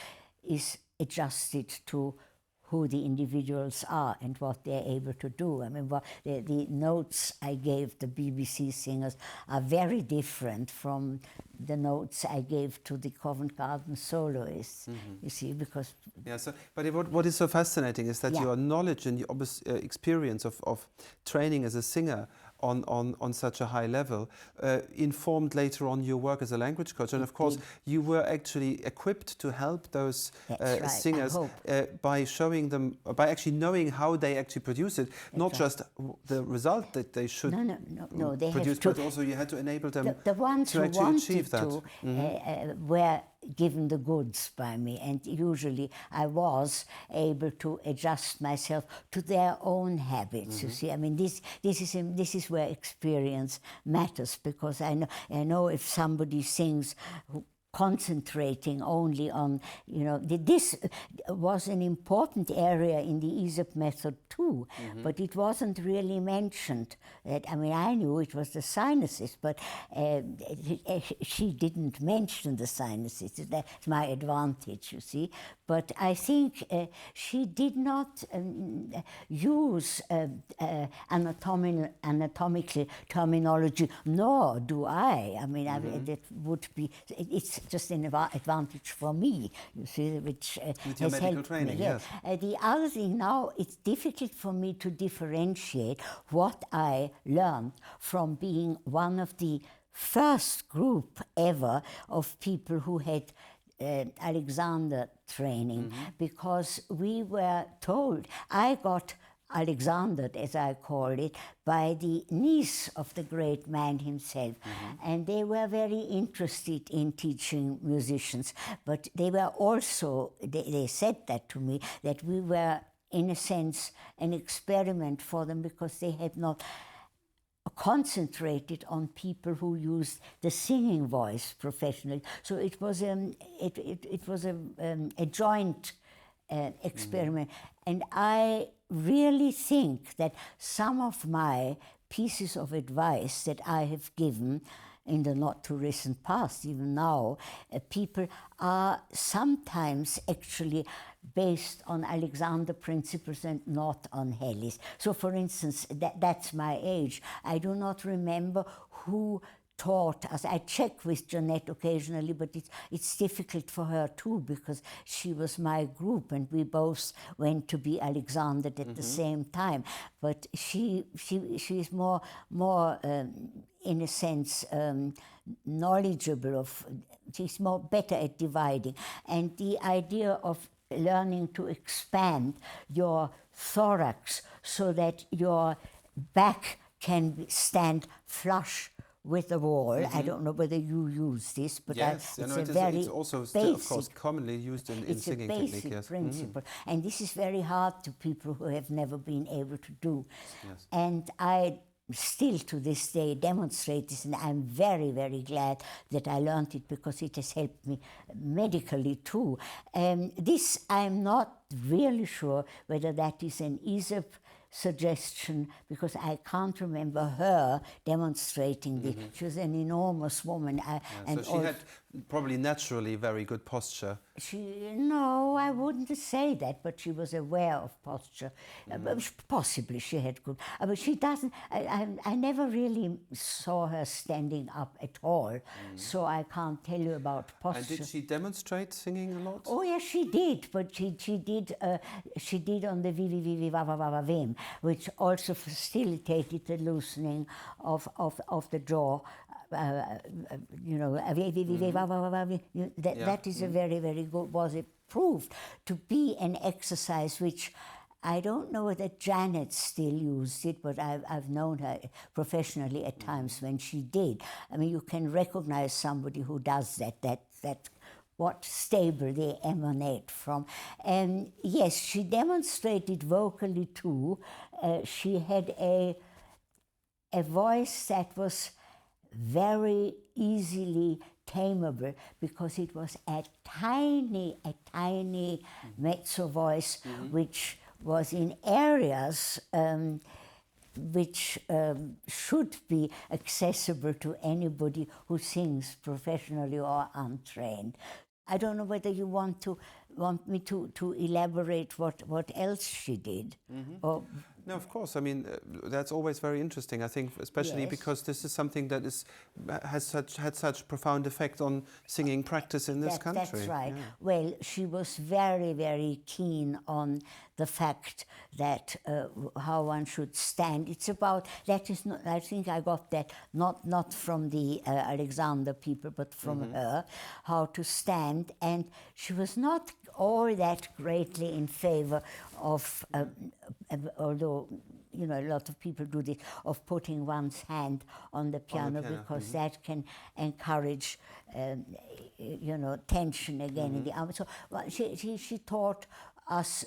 is adjusted to who the individuals are and what they're able to do. I mean, the notes I gave the BBC singers are very different from the notes I gave to the Covent Garden soloists, you see, because... Yeah, so, but what is so fascinating is that Yeah. your knowledge and your experience of training as a singer on such a high level informed later on your work as a language coach. And of course, you were actually equipped to help those That's right, I singers hope. by showing them, by actually knowing how they actually produce it, not right. just the result that they should No, they produce, have to... but also you had to enable them The ones to who actually wanted achieve that. to were given the goods by me, and usually I was able to adjust myself to their own habits. You see, I mean, this is where experience matters, because I know if somebody sings concentrating only on, you know, this was an important area in the Aesop method too, but it wasn't really mentioned. I mean, I knew it was the sinuses, but she didn't mention the sinuses. That's my advantage, you see. But I think she did not use anatomical terminology, nor do I. I mean, that would be, it's just an advantage for me, you see, which with your has medical helped training, me. yes. The other thing now, it's difficult for me to differentiate what I learned from being one of the first group ever of people who had Alexander training, because we were told, I got Alexander, as I called it, by the niece of the great man himself. And they were very interested in teaching musicians, but they were also, they said that to me, that we were, in a sense, an experiment for them, because they had not concentrated on people who used the singing voice professionally. So it was a joint experiment. And I really think that some of my pieces of advice that I have given in the not too recent past, even now, people are sometimes actually based on Alexander principles and not on Hellis. So for instance, that's my age. I do not remember who taught us. I check with Jeanette occasionally, but it's difficult for her too, because she was my group and we both went to be Alexander at the same time. But she is more in a sense knowledgeable of, she's more better at dividing. And the idea of learning to expand your thorax so that your back can stand flush with the wall. I don't know whether you use this, but yes, it's also still, of course, commonly used in singing technique. It's a basic Yes. principle, and this is very hard to people who have never been able to do. Yes. And I still to this day demonstrate this, and I'm very, very glad that I learned it because it has helped me medically too. This, I'm not really sure whether that is an Aesop suggestion, because I can't remember her demonstrating this. She was an enormous woman. So she had probably naturally very good posture. No, I wouldn't say that, but she was aware of posture. Possibly she had good, but she doesn't. I never really saw her standing up at all, so I can't tell you about posture. And did she demonstrate singing a lot? Oh yes, she did, but she did on the Vivi Vivi Vava Vava Vim, which also facilitated the loosening of the jaw. You know, that is a very, very good, was it proved to be an exercise which I don't know whether Janet still used it, but I've known her professionally at times when she did. I mean, you can recognize somebody who does that what stable they emanate from. And yes, she demonstrated vocally too. She had a voice that was very easily tameable because it was a tiny mezzo voice which was in areas which should be accessible to anybody who sings professionally or untrained. I don't know whether you want me to elaborate what else she did. Or no, of course. I mean, that's always very interesting. I think, especially yes. because this is something that had such profound effect on singing practice in this country. That's right. Yeah. Well, she was very, very keen on the fact that how one should stand. It's about that is not. I think I got that not from the Alexander people, but from her, how to stand. And she was not all that greatly in favor of, although, you know, a lot of people do this, of putting one's hand on the piano, because that can encourage, you know, tension again in the arm. So well, she taught us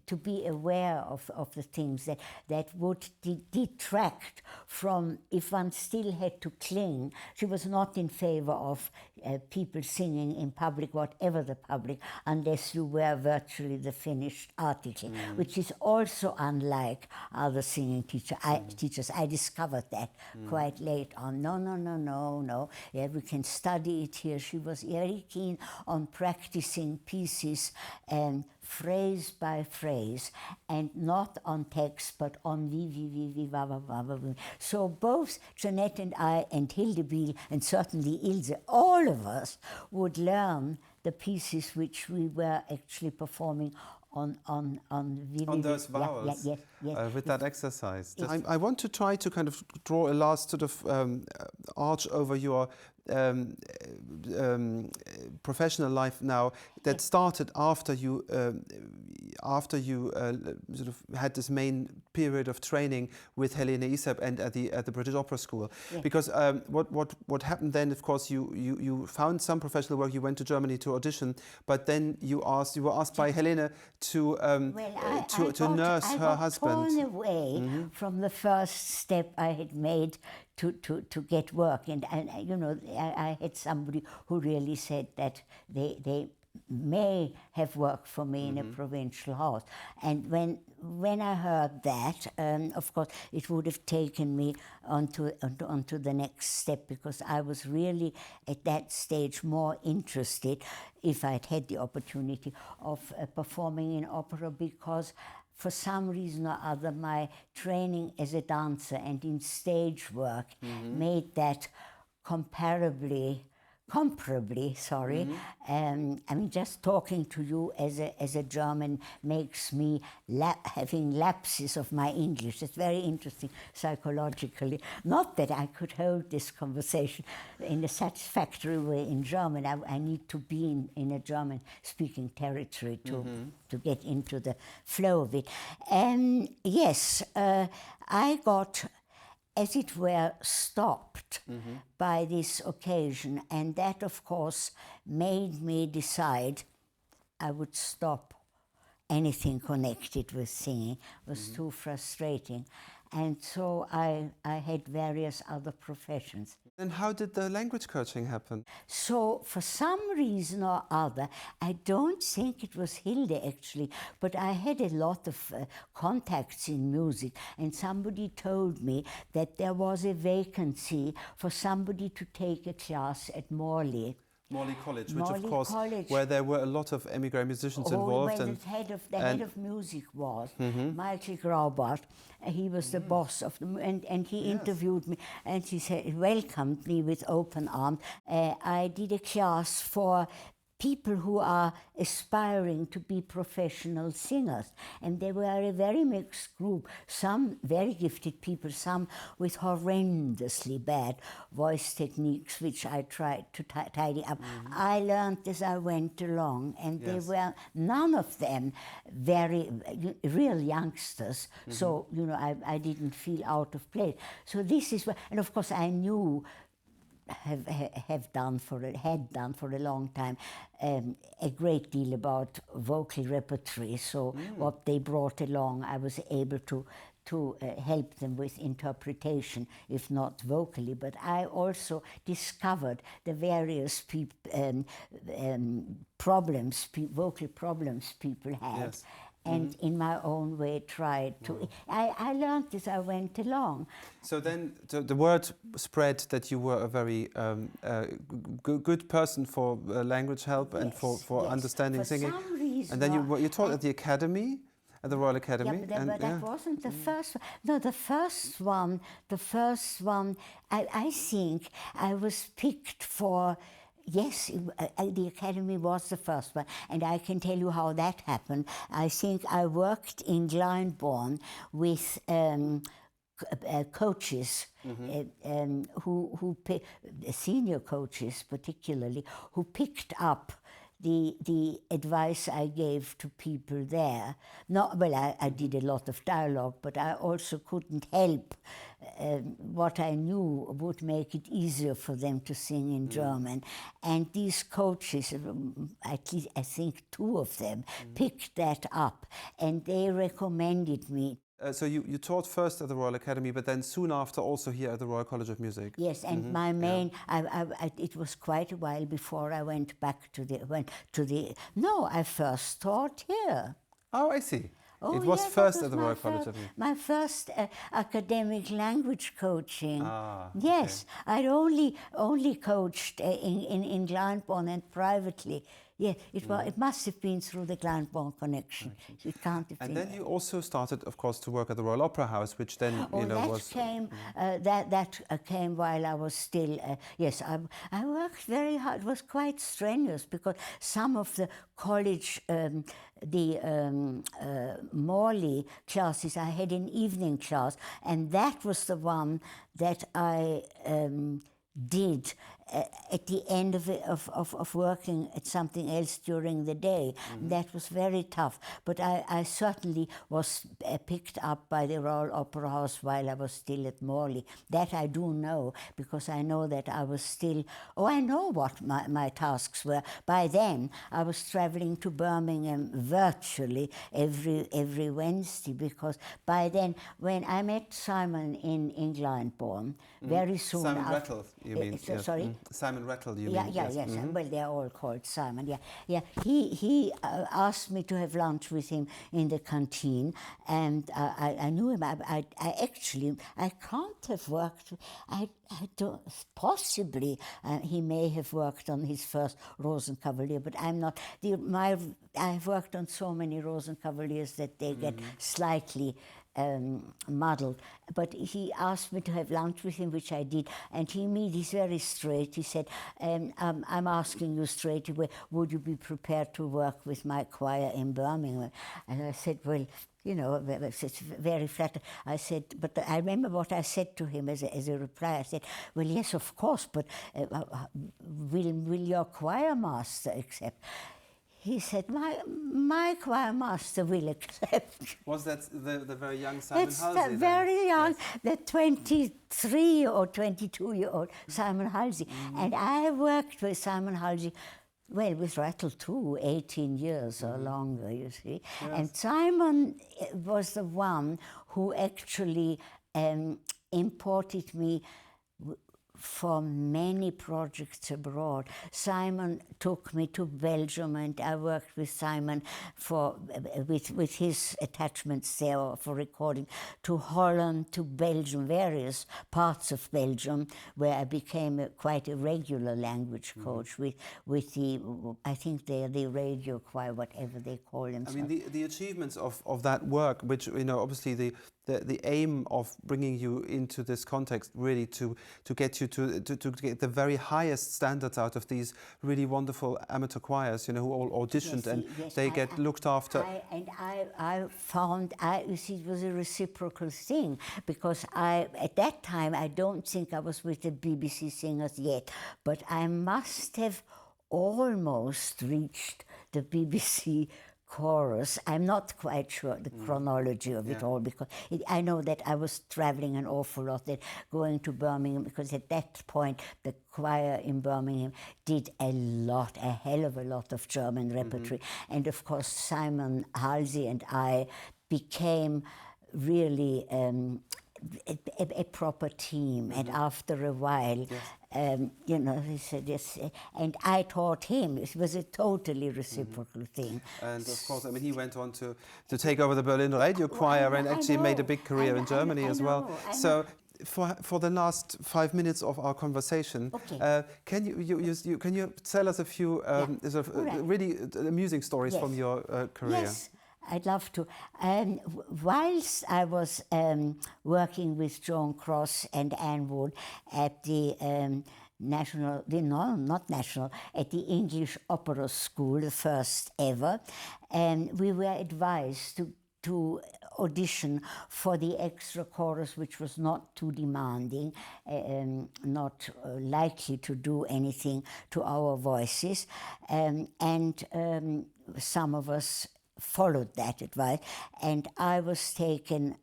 to be aware of the things that would detract from, if one still had to cling. She was not in favor of people singing in public, whatever the public, unless you were virtually the finished article, which is also unlike other singing teachers. I discovered that quite late on. No. Yeah, we can study it here. She was very keen on practicing pieces and phrase by phrase, and not on text, but on vi. So both Jeanette and I and Hildebiel, and certainly Ilse, all of us would learn the pieces which we were actually performing on those vowels, yes. with that exercise. I want to try to kind of draw a last sort of arch over your professional life now that started after you sort of had this main period of training with Helene Aesop and at the British Opera School. Yeah. Because what happened then, of course, you found some professional work. You went to Germany to audition, but then you were asked by Helene to nurse her husband. I got torn away from the first step I had made to get work, and you know, I had somebody who really said that they may have worked for me in a provincial house. And when I heard that, of course, it would have taken me onto the next step, because I was really at that stage more interested, if I'd had the opportunity, of performing in opera, because for some reason or other, my training as a dancer and in stage work made that comparably, sorry. I mean, just talking to you as a German makes me having lapses of my English. It's very interesting psychologically. Not that I could hold this conversation in a satisfactory way in German. I need to be in a German-speaking territory to get into the flow of it. Yes, I got, as it were, stopped by this occasion, and that, of course, made me decide I would stop anything connected with singing. It was too frustrating. And so I had various other professions. And how did the language coaching happen? So for some reason or other, I don't think it was Hilde actually, but I had a lot of contacts in music, and somebody told me that there was a vacancy for somebody to take a class at Morley. Morley College, which Morley of course, College. where there were a lot of emigre musicians involved. Where And the head of music was, Michael Graubart. He was the boss of the, and he interviewed me, and he said, welcomed me with open arms. I did a class for people who are aspiring to be professional singers. And they were a very mixed group. Some very gifted people, some with horrendously bad voice techniques, which I tried to tidy up. I learned as I went along, and they were, none of them, very real youngsters. So, you know, I didn't feel out of place. So this is what, and of course I knew, had done for a long time a great deal about vocal repertory. So what they brought along, I was able to help them with interpretation, if not vocally. But I also discovered the various vocal problems people had. Yes. And in my own way tried to. I learned as I went along. So then the word spread that you were a very good person for language help and for understanding singing. For some reason. And then you taught at the academy, at the Royal Academy. Yeah, but that wasn't the first one. No, the first one, I think I was picked for. Yes, the Academy was the first one, and I can tell you how that happened. I think I worked in Glyndebourne with coaches, senior coaches particularly, who picked up the advice I gave to people there. I did a lot of dialogue, but I also couldn't help what I knew would make it easier for them to sing in German. And these coaches, at least I think two of them, picked that up, and they recommended me. So you taught first at the Royal Academy, but then soon after also here at the Royal College of Music. Yes, and my main, it was quite a while before I went back to the. No, I first taught here. Oh, I see. Oh, it was yeah, first at the Royal College of Music. My first academic language coaching. Ah, yes, I'd only coached in Glyndebourne and privately. Yeah, it must have been through the Glyndebourne connection. It can't have been. And then you also started, of course, to work at the Royal Opera House, which then that came while I was still. Yes, I worked very hard. It was quite strenuous because some of the college, Morley classes, I had an evening class, and that was the one that I did at the end of working at something else during the day. That was very tough, but I certainly was picked up by the Royal Opera House while I was still at Morley. That I do know, because I know that I was still, I know what my tasks were. By then I was traveling to Birmingham virtually every Wednesday, because by then, when I met Simon in Glyndebourne, very soon Simon after, Rattle, you mean? Yes. Sorry? Simon Rattle, you Yeah, mean? yes. Well, they're all called Simon. Yeah. He asked me to have lunch with him in the canteen, and I knew him. I actually can't have worked. I don't, possibly he may have worked on his first Rosenkavalier, but I'm not. I've worked on so many Rosenkavaliers that they get slightly muddled. But he asked me to have lunch with him, which I did, and he's very straight. He said, I'm asking you straight away, would you be prepared to work with my choir in Birmingham? And I said, well, you know, it's very flat. I said, but I remember what I said to him as a reply. I said, well, yes, of course, but will your choir master accept? He said, my choir master will accept. Was that the very young Simon Halsey? That's very young, the 23 or 22-year-old Simon Halsey. And I worked with Simon Halsey, well, with Rattle too, 18 years or longer, you see. Yes. And Simon was the one who actually imported me for many projects abroad. Simon took me to Belgium, and I worked with Simon with his attachments there for recording, to Holland, to Belgium, various parts of Belgium, where I became quite a regular language coach with the, I think they're the radio choir, whatever they call themselves. I mean, the achievements of that work, which, obviously the aim of bringing you into this context, really to get you to get the very highest standards out of these really wonderful amateur choirs, who all auditioned, and they get looked after. I found, you see, it was a reciprocal thing, because at that time, I don't think I was with the BBC Singers yet, but I must have almost reached the BBC chorus. I'm not quite sure the chronology of it all, because I know that I was traveling an awful lot, that going to Birmingham, because at that point the choir in Birmingham did a hell of a lot of German repertory. And of course Simon Halsey and I became really a proper team, and after a while, he said yes, and I taught him. It was a totally reciprocal thing. And of course, I mean, he went on to take over the Berlin Radio Choir, and actually made a big career in Germany as well. So, for the last 5 minutes of our conversation, can you tell us a few really amusing stories from your career? Yes. I'd love to. Whilst I was working with Joan Cross and Anne Wood at the at the English Opera School, the first ever, we were advised to audition for the extra chorus, which was not too demanding, not likely to do anything to our voices, and some of us followed that advice, and I was taken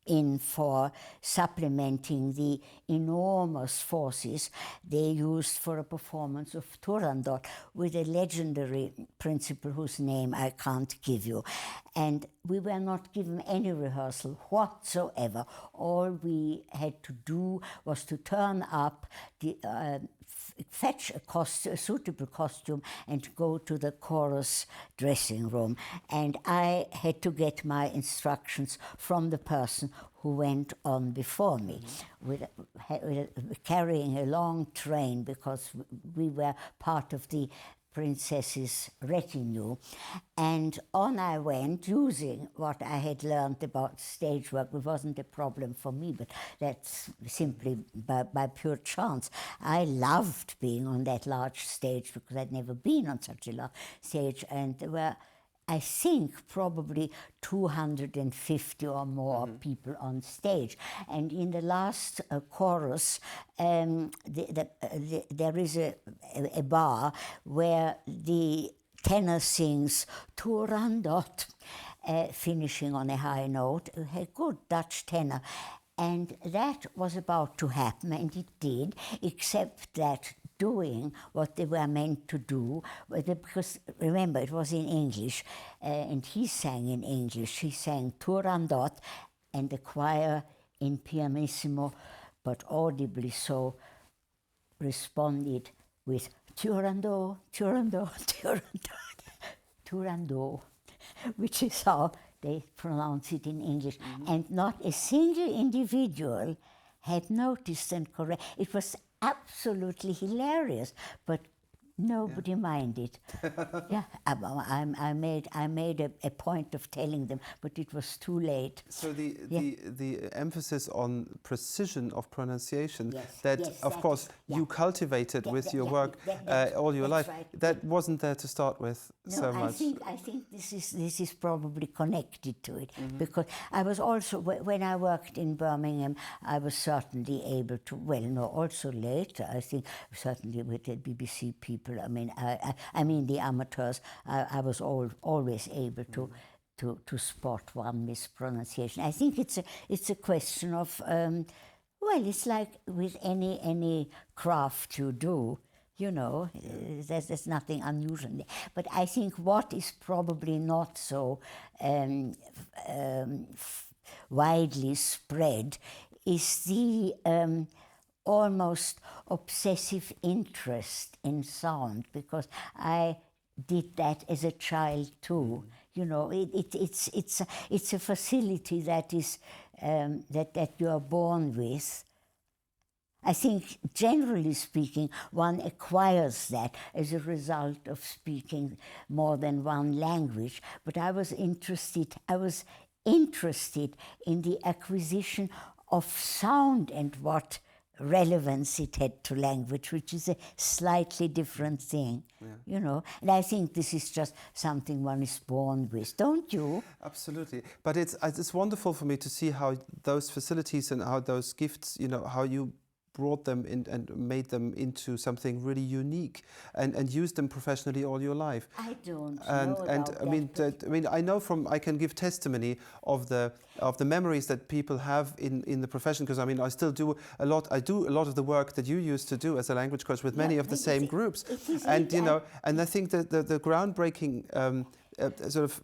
in for supplementing the enormous forces they used for a performance of Turandot with a legendary principal whose name I can't give you. And we were not given any rehearsal whatsoever. All we had to do was to turn up, fetch a suitable costume, and go to the chorus dressing room. And I had to get my instructions from the person who went on before me, with carrying a long train, because we were part of the princess's retinue. And on I went, using what I had learned about stage work. It wasn't a problem for me, but that's simply by pure chance. I loved being on that large stage, because I'd never been on such a large stage, and there were, I think, probably 250 or more people on stage. And in the last chorus, there is a bar where the tenor sings Turandot, finishing on a high note, a good Dutch tenor. And that was about to happen, and it did, except that doing what they were meant to do, because remember, it was in English, and he sang in English. He sang Turandot, and the choir in pianissimo, but audibly so, responded with Turandot, Turandot, Turandot, Turandot, which is how they pronounce it in English. And not a single individual had noticed and correct. It was absolutely hilarious, but nobody minded. I made a point of telling them, but it was too late. So the emphasis on precision of pronunciation, of course you cultivated with your work all your life. Right. That wasn't there to start with so much. I think this is probably connected to it, because I was also, when I worked in Birmingham, I was certainly able to, also later, I think, certainly with the BBC people, I mean the amateurs, I was always able to spot one mispronunciation. I think it's a question of, it's like with any craft you do, there's nothing unusual there. But I think what is probably not so widely spread is the almost obsessive interest in sound, because I did that as a child too. You know, it's a facility that is that you are born with. I think, generally speaking, one acquires that as a result of speaking more than one language. But I was interested in the acquisition of sound and what relevance it had to language, which is a slightly different thing, you know. And I think this is just something one is born with, don't you? Absolutely. But it's wonderful for me to see how those facilities and how those gifts, you know, how you brought them in and made them into something really unique and used them professionally all your life. I don't know And about I mean, I know I can give testimony of the memories that people have in the profession, because I mean, I still do a lot. I do a lot of the work that you used to do as a language coach with many of the same groups. And you know, and I think that the groundbreaking sort of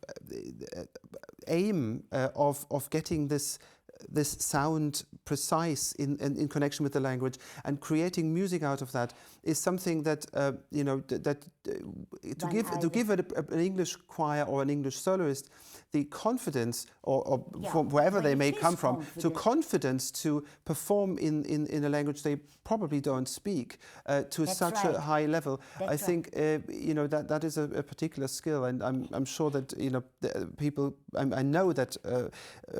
aim of getting this sound precise in connection with the language and creating music out of that is something that you know, to give an English choir or an English soloist the confidence, or from wherever they may come from, confidence to perform in a language they probably don't speak to such a high level. I think you know, that is a particular skill, and I'm sure that, you know, people. I know that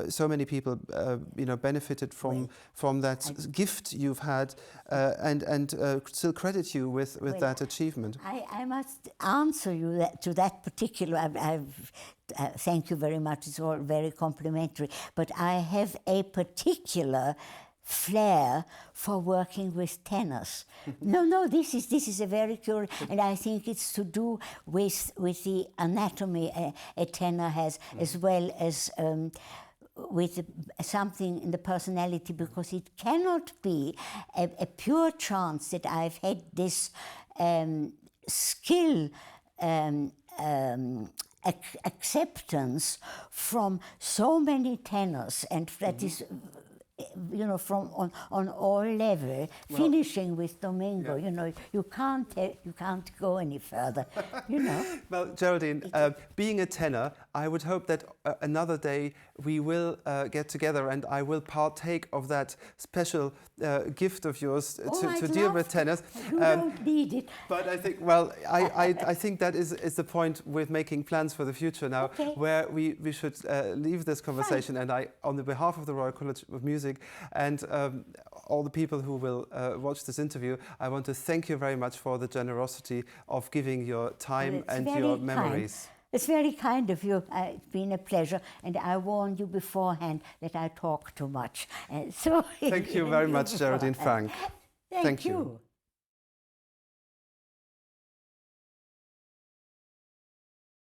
so many people you know, benefited from that gift you've had, and still credit you with that achievement. I must answer you to that particular. Thank you very much. It's all very complimentary. But I have a particular flair for working with tenors. No, this is a very curious, and I think it's to do with the anatomy a tenor has, as well as with something in the personality, because it cannot be a pure chance that I've had this skill acceptance from so many tenors, and that is, you know, from on all level, finishing with Domingo. You know, you can't go any further. You know. Well, Geraldine, being a tenor, I would hope that another day we will get together and I will partake of that special gift of yours to deal with tenors. You don't need it. But I think, well, I think that is the point with making plans for the future now, where we should leave this conversation. And I, on the behalf of the Royal College of Music and all the people who will watch this interview, I want to thank you very much for the generosity of giving your time and your memories. It's very kind of you. It's been a pleasure, and I warned you beforehand that I talk too much. So thank you very much, Geraldine Frank. Thank you.